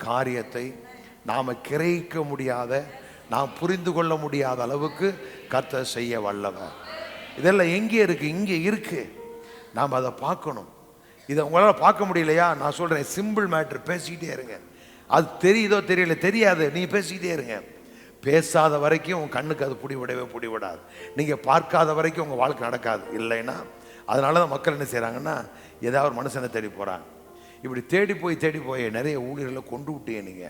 காரியத்தை நாம கிரகிக்க முடியாத, நாம் புரிந்து கொள்ள முடியாத அளவுக்கு கர்த்தர் செய்ய வல்லவர். இதெல்லாம் எங்கே இருக்கு? இங்கே இருக்கு. நாம் அதை பார்க்கணும். இதை உங்களால் பார்க்க முடியலையா? நான் சொல்றேன், சிம்பிள் மேட்டர், பேசிக்கிட்டே இருங்க. அது தெரியுதோ தெரியல தெரியாது, நீங்க பேசிக்கிட்டே இருங்க. பேசாத வரைக்கும் உங்க கண்ணுக்கு அது பிடிவிடாது. நீங்க பார்க்காத வரைக்கும் உங்க வாழ்க்கை நடக்காது. இல்லைன்னா அதனாலதான் மக்கள் என்ன செய்யறாங்கன்னா, ஏதாவது ஒரு மனுஷனை தேடி போறாங்க. இப்படி தேடி போய் நிறைய ஊழியர்களை கொண்டு விட்டீங்க நீங்க.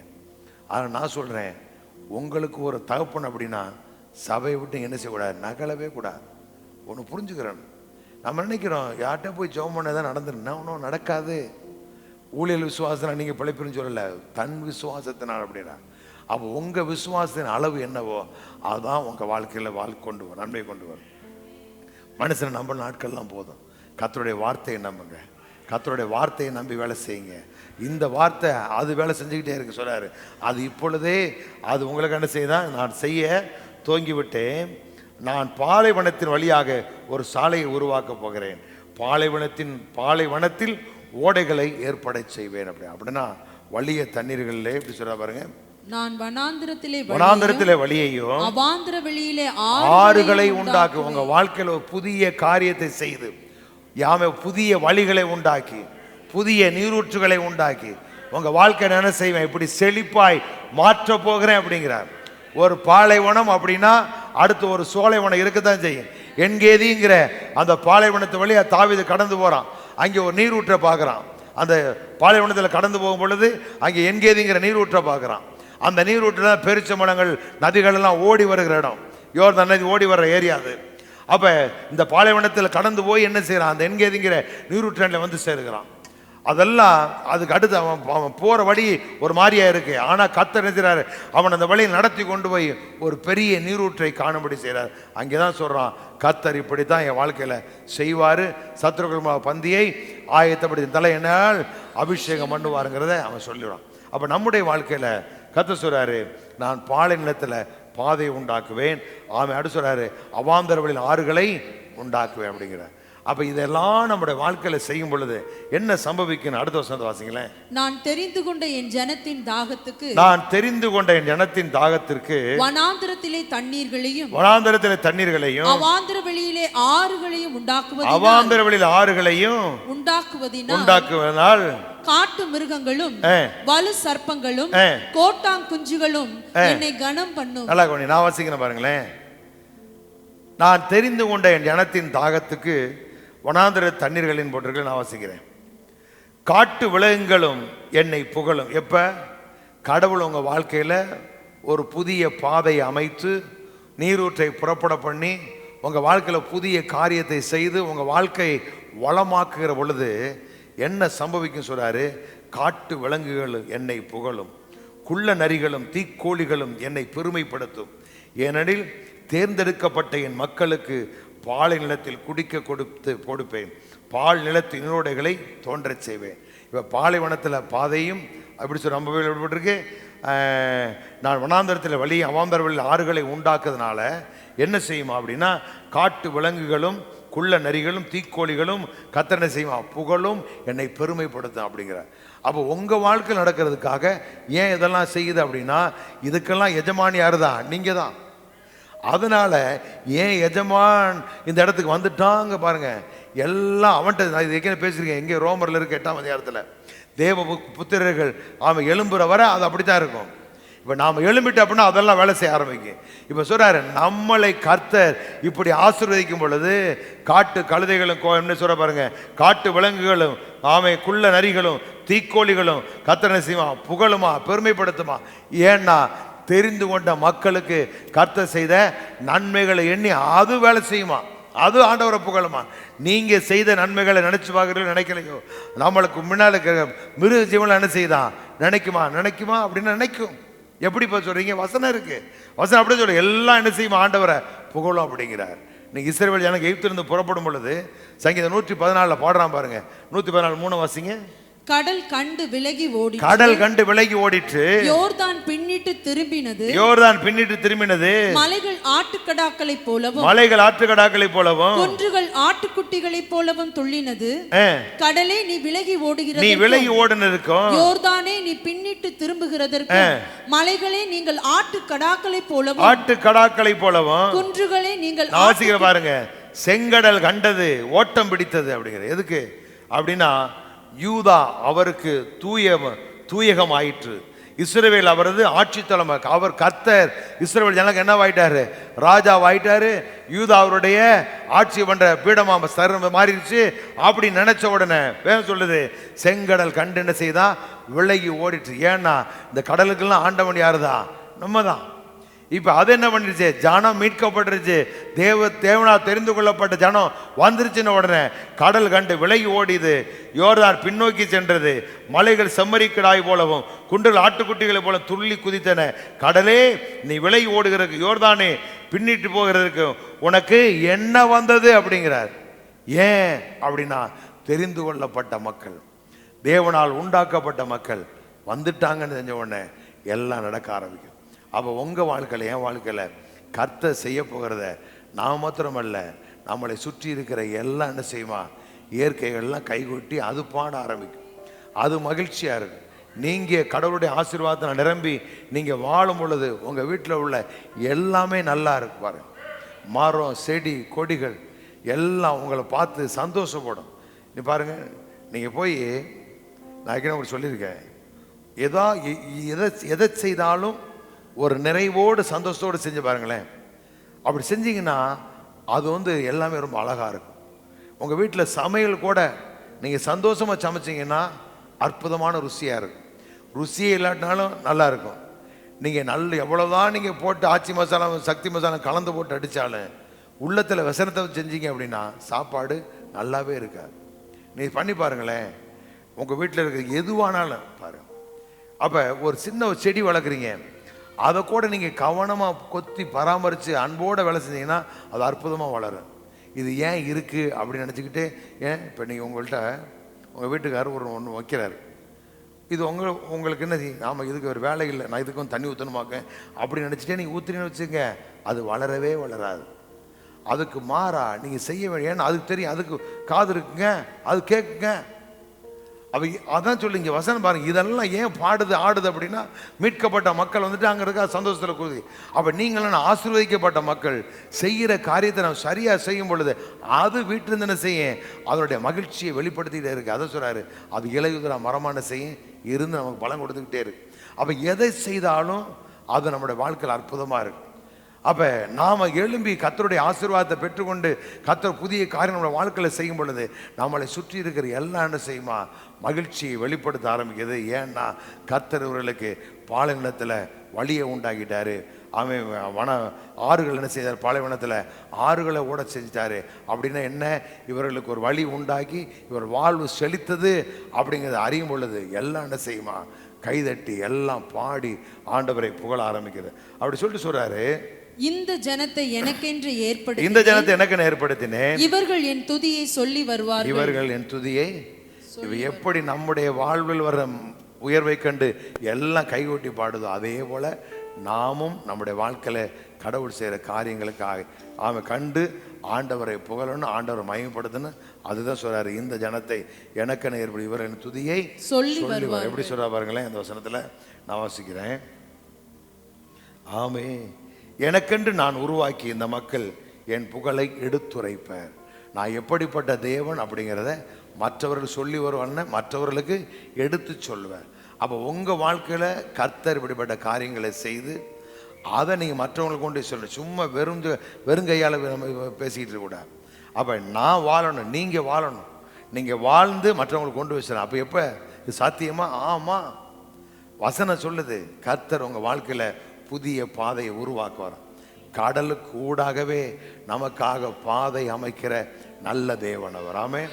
ஆனால் நான் சொல்றேன், உங்களுக்கு ஒரு தகப்பன் அப்படின்னா சபையை விட்டு என்ன செய்யக்கூடாது, நகலவே கூடாது. ஒன்று புரிஞ்சுக்கிறேன். நம்ம நினைக்கிறோம் யார்கிட்ட போய் ஜெபம் பண்ணதான் நடந்துருந்தா ஒன்றும் நடக்காது. ஊழியல் விசுவாசம் நீங்க பிழைப்புன்னு சொல்லல, தன் விசுவாசத்தினால் அப்படின்னா. அப்போ உங்க விசுவாசத்தின் அளவு என்னவோ அதுதான் உங்க வாழ்க்கையில கொண்டு வரும், நன்மை கொண்டு வரும். மனுஷனை நம்ப நாட்கள்லாம் போதும். கர்த்தருடைய வார்த்தையை நம்புங்க. கர்த்தருடைய வார்த்தையை நம்பி வேலை செய்யுங்க. இந்த வார்த்தை அது வேலை செஞ்சுக்கிட்டே இருக்கு சொல்றாரு. அது இப்பொழுதே அது உங்களுக்கு என்ன செய்தான், நான் செய்ய துவங்கிவிட்டேன். நான் பாலைவனத்தின் வழியாக ஒரு சாலையை உருவாக்க போகிறேன். பாலைவனத்தில் ஓடைகளை ஏற்பட செய்வேன். அப்படின்னா வழிய தண்ணீர்களே எப்படி சொல்ற பாருங்க. நான் வனாந்திரத்திலே வழியையும் அவாந்திர வெளியிலே ஆறுகளை உண்டாக்கி. உங்க வாழ்க்கையில் ஒரு புதிய காரியத்தை செய்து, புதிய வழிகளை உண்டாக்கி, புதிய நீரூற்றுகளை உண்டாக்கி உங்க வாழ்க்கை என்ன செய்வேன், இப்படி செழிப்பாய் மாற்ற போகிறேன் அப்படிங்கிறார். ஒரு பாலைவனம் அப்படின்னா அடுத்து ஒரு சோலைவனம் இருக்கத்தான் செய்யும். என்கேதிங்கிற அந்த பாலைவனத்து வழியா தாவீது கடந்து போறான். அங்கே ஒரு நீரூற்றை பார்க்குறான். அந்த பாலைவனத்தில் கடந்து போகும் பொழுது அங்கே என்கேதிங்கிற நீரூற்றை பார்க்குறான். அந்த நீரூற்றில் பெருச்ச மரங்கள், நதிகள் எல்லாம் ஓடி வருகிற இடம், யோர்தான் நதி ஓடி வர்ற ஏரியா அது. அப்போ இந்த பாலைவனத்தில் கடந்து போய் என்ன செய்யறான், அந்த என்கேதிங்கிற நீரூற்றில் வந்து சேருகிறான். அதெல்லாம் அதுக்கு அடுத்து அவன் போற வழி ஒரு மாதிரியா இருக்கு. ஆனா கர்த்தர் நினைக்கிறாரு, அவன் அந்த வழியை நடத்தி கொண்டு போய் ஒரு பெரிய நீரூற்றை காணும்படி செய்கிறார். அங்கேதான் சொல்றான், கர்த்தர் இப்படித்தான் என் வாழ்க்கையில செய்வாரு, சத்துருக்கள் பந்தியை ஆயத்தப்படுத்தி தலை என்னால் அபிஷேகம் பண்ணுவாருங்கிறத அவன் சொல்லிடுறான். அப்ப நம்முடைய வாழ்க்கையில கர்த்தர் சொல்றாரு, நான் பாலை நிலத்துல பாதையை உண்டாக்குவேன். அவன் அடுத்து சொல்றாரு, அவாந்தர வழியில் ஆறுகளை உண்டாக்குவேன் அப்படிங்கிற. அப்ப இதெல்லாம் நம்முடைய வாழ்க்கையில செய்யும் பொழுது என்ன சம்பவிக்கும்? அடுத்த வசனத்தை வாசிங்களேன். நான் தெரிந்து கொண்ட என் ஜனத்தின் தாகத்துக்கு, நான் தெரிந்து கொண்ட என் ஜனத்தின் தாகத்திற்கு வனாந்திரத்திலே தண்ணீர்களையும், வனாந்திரத்திலே தண்ணீர்களையும், அவாந்திர வெளியிலே ஆறுகளையும் அவாந்திர வெளியில் ஆறுகளையும் உண்டாக்குவதனால் காட்டு மிருகங்களும் வலு சர்ப்பங்களும் கோட்டாங்குஞ்சுகளும் என்னை கனம் பண்ணும். நல்லா கொஞ்சம் நான் வாசிக்கிறேன் பாருங்களேன். நான் தெரிந்து கொண்ட என் ஜனத்தின் தாகத்துக்கு வனாந்திர தண்ணீர்களின் போட்டிருக்க நான் வாசிக்கிறேன். காட்டு விலங்குகளும் என்னை புகழும். எப்ப கடவுள் உங்க வாழ்க்கையில ஒரு புதிய பாதையை அமைத்து நீரூற்றை புறப்பட பண்ணி உங்க வாழ்க்கையில புதிய காரியத்தை செய்து உங்க வாழ்க்கை வளமாக்குகிற பொழுது என்ன சம்பவிக்கும் சொல்றாரு? காட்டு விலங்குகள் என்னை புகழும், குள்ள நரிகளும் தீக்கோழிகளும் என்னை பெருமைப்படுத்தும். ஏனெனில் தேர்ந்தெடுக்கப்பட்ட என் மக்களுக்கு பாலை நிலத்தில் குடிக்க கொடுப்பேன், பால் நிலத்து நீரோடைகளை தோன்றச் செய்வேன். இப்போ பாலைவனத்தில் பாதையும் அப்படி சொல்லி ரொம்ப விடப்பட்டிருக்கு. நான் வனாந்தரத்தில் வழி அவாந்தர வழியில் ஆறுகளை உண்டாக்குறதுனால என்ன செய்யுமா அப்படின்னா, காட்டு விலங்குகளும் குள்ள நரிகளும் தீக்கோழிகளும் கத்தனை செய்யுமா, புகழும் என்னை பெருமைப்படுத்தும் அப்படிங்கிற. அப்போ உங்கள் வாழ்க்கை நடக்கிறதுக்காக ஏன் இதெல்லாம் செய்யுது அப்படின்னா, இதுக்கெல்லாம் எஜமானி யாரு தான்? நீங்கள் தான். அதனால ஏன் எஜமான் இந்த இடத்துக்கு வந்துட்டாங்க பாருங்க. எல்லாம் அவன்கிட்ட நான் இது ஏற்கனவே பேசியிருக்கேன். எங்கே ரோமரில் இருக்க 8ஆம் அதிகாரத்தில் தேவ புத்திரர்கள் அவன் எழும்புற வர அது அப்படித்தான் இருக்கும். இப்போ நாம் எழும்பிட்டு அப்படின்னா அதெல்லாம் வேலை செய்ய ஆரம்பிக்கும். இப்போ சொல்றாரு, நம்மளை கர்த்தர் இப்படி ஆசீர்வதிக்கும் பொழுது காட்டு கழுதைகளும் என்ன சொல்ற பாருங்க, காட்டு விலங்குகளும் குள்ள நரிகளும் தீக்கோழிகளும் கர்த்தனை செய்யுமா, புகழுமா, பெருமைப்படுத்துமா. ஏன்னா தெரிந்து கொண்ட மக்களுக்கு கர்த்தர் செய்த நன்மைகளை எண்ணி அது வேலை செய்யுமா, அது ஆண்டவரை புகழுமா. நீங்க செய்த நன்மைகளை நினைச்சு பார்க்கறீங்களோ நினைக்கலையோ, நம்மளுக்கு முன்னால மிருக ஜீவன் என்ன செய்தான் நினைக்குமா அப்படின்னு நினைக்கும். எப்படி சொல்றீங்க? வசனம் இருக்கு, வசனம் அப்படியே சொல்ற எல்லாம் என்ன செய்யுமா, ஆண்டவரை புகழும் அப்படிங்கிறார். நீங்க இஸ்ரவேல் ஜனங்க எகிப்திலிருந்து புறப்படும் பொழுது சங்கீதம் 114 பாடுறான் பாருங்க. 114 3 வாசிங்க. கடல் கண்டு விலகி ஓடிற்று, யோர்தான் பின்னிட்டு திரும்பினது, மலைகள் ஆட்டுக்கடாக்களை போலவும் குன்றுகள் ஆட்டுக்குட்டிகளை போலவும் துள்ளினது. கடலே நீ விலகி ஓடுகிறதற்கும், யோர்தானே நீ பின்னிட்டு திரும்புகிறதற்கும், மலைகளே நீங்கள் ஆட்டுக்கடாக்களை போலவும் குன்றுகளே நீங்கள் பாருங்க. செங்கடல் கண்டது ஓட்டம் பிடித்தது அப்படிங்கிற. எதுக்கு அப்படின்னா, யூதா அவருக்கு தூயகம் ஆயிற்று, இஸ்ரவேல் அவரது ஆட்சி தலைமை. அவர் கர்த்தர் இஸ்ரவேல் ஜனங்க என்னவாயிட்டாரு, ராஜாவாயிட்டாரு. யூதா அவருடைய ஆட்சி பண்ற பீடமா மாறிடுச்சு. அப்படி நினைச்ச உடனே வேணும் சொல்லுது, செங்கடல் கண்டு என்ன செய்தா, விலகி ஓடிட்டு. ஏன்னா இந்த கடலுக்கெல்லாம் ஆண்டவன் யாருதான்? நம்ம தான். இப்ப அது என்ன பண்ணிருச்சு, ஜனம் மீட்கப்பட்டுருச்சு. தேவனா தெரிந்து கொள்ளப்பட்ட ஜனம் வந்துருச்சுன்னு உடனே கடல் கண்டு விலகி ஓடிது, யோர்தான் பின்னோக்கி சென்றது, மலைகள் செம்மறிக்கிடாய் போலவும் குன்றுகள் ஆட்டுக்குட்டிகளை போல துள்ளி குதித்தன. கடலே நீ விலகி ஓடுகிறதுக்கு, யோர்தானே பின்னிட்டு போகிறதுக்கு உனக்கு என்ன வந்தது அப்படிங்கிறார். ஏன் அப்படின்னா, தெரிந்து கொள்ளப்பட்ட மக்கள், தேவனால் உண்டாக்கப்பட்ட மக்கள் வந்துட்டாங்கன்னு தெரிஞ்ச உடனே எல்லாம் நடக்க ஆரம்பிக்கும். அப்போ உங்கள் வாழ்க்கையில், என் வாழ்க்கையில் கர்த்தர் செய்ய போகிறத நான் மாத்திரமல்ல, நம்மளை சுற்றி இருக்கிற எல்லாம் என்ன செய்யுமா, இயற்கைகள்லாம் கைகொட்டி அது பாட ஆரம்பிக்கும். அது மகிழ்ச்சியாக இருக்கும். நீங்கள் கடவுளுடைய ஆசீர்வாதத்தை நிரம்பி நீங்கள் வாழும் பொழுது உங்கள் வீட்டில் உள்ள எல்லாமே நல்லா இருக்கு பாருங்க. மரம் செடி கொடிகள் எல்லாம் உங்களை பார்த்து சந்தோஷப்படும். நீ பாருங்கள், நீங்கள் போய் நான் உங்களுக்கு சொல்லியிருக்கேன், எதை செய்தாலும் ஒரு நிறைவோடு சந்தோஷத்தோடு செஞ்சு பாருங்களேன். அப்படி செஞ்சீங்கன்னா அது எல்லாமே ரொம்ப அழகாக இருக்கும். உங்கள் வீட்டில் சமையல் கூட நீங்கள் சந்தோஷமாக சமைச்சிங்கன்னா அற்புதமான ருசியாக இருக்கும். ருசியே இல்லாட்டினாலும் நல்லா இருக்கும். நீங்கள் எவ்வளோதான் நீங்கள் போட்டு ஆச்சி மசாலா சக்தி மசாலா கலந்து போட்டு அடித்தாலும் உள்ளத்தில் விசனத்தை செஞ்சீங்க அப்படின்னா சாப்பாடு நல்லாவே இருக்காது. நீங்கள் பண்ணி பாருங்களேன், உங்கள் வீட்டில் இருக்கிற எதுவானாலும் பாருங்கள். அப்போ ஒரு சின்ன செடி வளர்க்குறீங்க, அதை கூட நீங்கள் கவனமாக கொத்தி பராமரித்து அன்போடு வேலை செஞ்சீங்கன்னா அது அற்புதமாக வளரும். இது ஏன் இருக்குது அப்படின்னு நினச்சிக்கிட்டு, ஏன் இப்போ நீங்கள் உங்கள் வீட்டுக்காரர் ஒன்று வைக்கிறாரு, இது உங்களுக்கு என்ன, ஆமாம் இதுக்கு ஒரு வேலை இல்லை, நான் இதுக்கு தண்ணி ஊற்றணுமாக்க அப்படி நினச்சிட்டே நீங்கள் ஊற்றுறீங்கன்னு வச்சுங்க, அது வளரவே வளராது. அதுக்கு மாறா நீங்க செய்ய வேண்டிய, ஏன்னா அதுக்கு தெரியும், அதுக்கு காது இருக்குங்க, அது கேட்குங்க. அவ அதான் சொல்லி இங்கே வசனம் பாருங்க, இதெல்லாம் ஏன் பாடுது ஆடுது அப்படின்னா, மீட்கப்பட்ட மக்கள் வந்துட்டு அங்கே இருக்கா சந்தோஷத்தில் கூதி. அப்போ நீங்களும் ஆசீர்வதிக்கப்பட்ட மக்கள் செய்கிற காரியத்தை நம்ம சரியாக செய்யும் பொழுது அது வீட்டிலிருந்து என்ன செய்யும், அதனுடைய மகிழ்ச்சியை வெளிப்படுத்திக்கிட்டே இருக்கு. அதை சொல்கிறாரு, அது இலையுதிரா மரமான செய்யும் இருந்து நமக்கு பலன் கொடுத்துக்கிட்டே இருக்கு. அப்போ எதை செய்தாலும் அது நம்முடைய வாழ்க்கையில் அற்புதமாக இருக்கு. அப்போ நாம் எழும்பி கர்த்தருடைய ஆசீர்வாதத்தை பெற்றுக்கொண்டு கர்த்தர் புதிய காரியம் நம்மளோட வாழ்க்கையில் செய்யும் பொழுது நம்மளை சுற்றி இருக்கிற எல்லாம் என்ன செய்யுமா, மகிழ்ச்சியை வெளிப்படுத்த ஆரம்பிக்கிறது. ஏன்னா கர்த்தர் இவர்களுக்கு பாலைவனத்தில் வழியை உண்டாக்கிட்டாரு. அவன் ஆறுகள் என்ன செய்தார், பாலைவனத்தில் ஆறுகளை ஓட செஞ்சிட்டாரு. அப்படின்னா என்ன, இவர்களுக்கு ஒரு வழி உண்டாக்கி இவர் வாழ்வு செழித்தது அப்படிங்கிறத அறியும் பொழுது எல்லாம் என்ன செய்யுமா, கைதட்டி எல்லாம் பாடி ஆண்டவரை புகழ ஆரம்பிக்கிறது. அப்படி சொல்லிட்டு சொல்றாரு, இந்த ஜனத்தை எனக்கென்று ஏற்படுத்தி, இந்த ஜனத்தை எனக்கு ஏற்படுத்தினேன், இவர்கள் என் துதியை சொல்லி வருவார்கள். இவர்கள் என் துதியை, இவ எப்படி நம்முடைய வாழ்வில் வர உயர்வை கண்டு எல்லாம் கைகொட்டி பாடுதோ அதே போல நாமும் நம்முடைய வாழ்க்கையில கடவுள் செய்கிற காரியங்களுக்காக அவன் கண்டு ஆண்டவரை புகழணும், ஆண்டவரை மயப்படுத்தணும். அதுதான் சொல்றாரு, இந்த ஜனத்தை எனக்கென ஏற்படும் இவரின் துதியை சொல்லி வருவார். எப்படி சொல்றா பாருங்களேன், இந்த வசனத்துல நான் வாசிக்கிறேன். ஆமே, எனக்கென்று நான் உருவாக்கி இந்த மக்கள் என் புகழை எடுத்துரைப்பேன். நான் எப்படிப்பட்ட தேவன் அப்படிங்கிறத மற்றவர்கள் சொல்லி வருவான்னு மற்றவர்களுக்கு எடுத்து சொல்லுவேன். அப்போ உங்கள் வாழ்க்கையில் கர்த்தர் இப்படிப்பட்ட காரியங்களை செய்து அதை நீங்கள் மற்றவங்களுக்கு கொண்டு சொல்லணும். சும்மா வெறுங்கையால் பேசிக்கிட்டு இருக்கக்கூடாது. அப்போ நான் வாழணும், நீங்கள் வாழணும், நீங்கள் வாழ்ந்து மற்றவங்களுக்கு கொண்டு வச்சிடணும். அப்போ எப்போ இது சாத்தியமா? ஆமாம், வசனம் சொல்லுது, கர்த்தர் உங்கள் வாழ்க்கையில் புதிய பாதையை உருவாக்குவார். கடலுக்கு ஊடாகவே நமக்காக பாதை அமைக்கிற நல்ல தேவன் அவர். ஆமென்,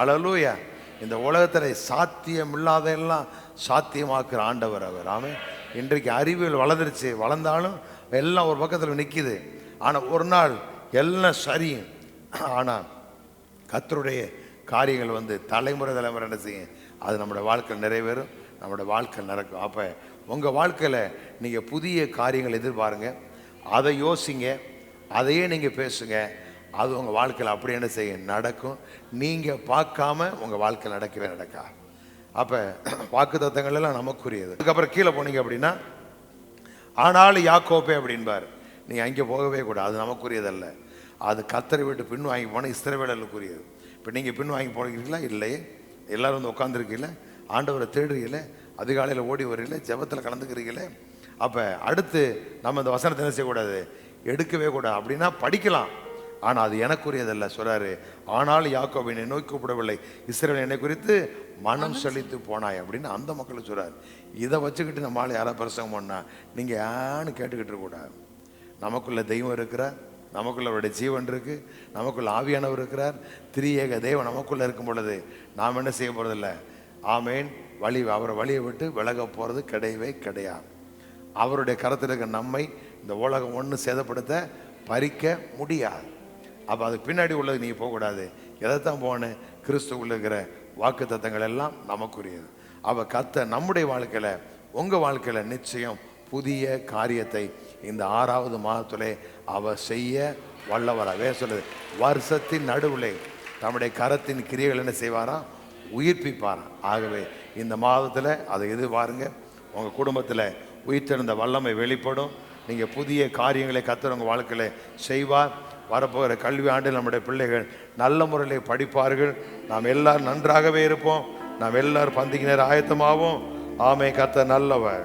அல்லேலூயா. இந்த உலகத்தில் சாத்தியம் இல்லாதெல்லாம் சாத்தியமாக்குற ஆண்டவர் அவர். ஆமென். இன்றைக்கு அறிவியல் வளர்ந்துருச்சு, வளர்ந்தாலும் எல்லாம் ஒரு பக்கத்தில் நிற்கிது. ஆனால் ஒரு நாள் எல்லாம் சரியும். ஆனால் கர்த்தருடைய காரியங்கள் வந்து தலைமுறை தலைமுறை என்ன செய்யும், அது நம்மளோட வாழ்க்கையில் நிறைவேறும், நம்மளோட வாழ்க்கை நடக்கும். அப்போ உங்கள் வாழ்க்கையில் நீங்கள் புதிய காரியங்கள் எதிர்பாருங்க, அதை யோசிங்க, அதையே நீங்கள் பேசுங்க. அது உங்கள் வாழ்க்கையில் அப்படி என்ன செய்யும், நடக்கும். நீங்கள் பார்க்காம உங்கள் வாழ்க்கையில் நடக்கவே நடக்கா. அப்போ வாக்குத்தத்தங்கள் எல்லாம் நமக்குரியது. அதுக்கப்புறம் கீழே போனீங்க அப்படின்னா, ஆனாலும் யாக்கோபே அப்படின்பார். நீங்கள் அங்கே போகவே கூடாது, அது நமக்குரியதல்ல. அது கர்த்தரை விட்டு பின் வாங்கி போனால் இஸ்ரவேலுக்குரியது. இப்போ நீங்கள் பின் வாங்கி போகிறீங்களா? இல்லையே. எல்லோரும் வந்து உட்காந்துருக்கீங்கள, ஆண்டவரை தேடுறீங்கள, அதிகாலையில் ஓடி வரீங்கள, ஜெபத்தில் கலந்துக்கிறீங்களே. அப்போ அடுத்து நம்ம இந்த வசனத்தை என்ன செய்யக்கூடாது, எடுக்கவே கூடாது. அப்படின்னா படிக்கலாம், ஆனால் அது எனக்குரியதல்ல. சொல்கிறாரு, ஆனால் யாக்கோபு என்னை நோக்கி கூப்பிடவில்லை, இஸ்ரவேல் என்னை குறித்து மனம் செழித்து போனாய் அப்படின்னு அந்த மக்களுக்கு சொல்கிறார். இதை வச்சுக்கிட்டு நம்மளால் யாராவது பிரசங்கம் பண்ணால் நீங்கள் ஏன்னு கேட்டுக்கிட்டு இருக்கக்கூடாது. நமக்குள்ள தெய்வம் இருக்கிறார், நமக்குள்ள அவருடைய ஜீவன் இருக்குது, நமக்குள்ள ஆவியானவர் இருக்கிறார். திரியேக தேவன் நமக்குள்ளே இருக்கும் பொழுது நாம் என்ன செய்ய போகிறதில்ல. ஆமேன். அவரை வழியை விட்டு விலக போகிறது கிடையவே கிடையாது. அவருடைய கரத்தில் இருக்க நம்மை இந்த உலகம் ஒன்று சேதப்படுத்த பறிக்க முடியாது. அப்போ அதுக்கு பின்னாடி உள்ளது நீங்கள் போகக்கூடாது. எதைத்தான் போகணும், கிறிஸ்துவுக்குள்ள இருக்கிற வாக்கு தத்தங்கள் எல்லாம் நமக்குரியது. அப்போ கர்த்தர் நம்முடைய வாழ்க்கையில், உங்கள் வாழ்க்கையில் நிச்சயம் புதிய காரியத்தை இந்த 6வது மாதத்திலே அவர் செய்ய வல்லவராக சொல்லுது. வருஷத்தின் நடுவில் தம்முடைய கரத்தின் கிரியைகள் என்ன செய்வாராம், உயிர்ப்பிப்பாராம். ஆகவே இந்த மாதத்தில் அதை எதிர்பாருங்க. உங்கள் குடும்பத்தில் உயிர்த்தெழுந்த வல்லமை வெளிப்படும். நீங்கள் புதிய காரியங்களை கர்த்தர் உங்கள் வாழ்க்கையில் செய்வார். வரப்போகிற கல்வி ஆண்டில் நம்முடைய பிள்ளைகள் நல்ல முறையில் படிப்பார்கள். நாம் எல்லாரும் நன்றாகவே இருப்போம். நாம் எல்லாரும் பந்திக்கு நேரம் ஆயத்தமாவோம். ஆமே, கர்த்தர் நல்லவர்.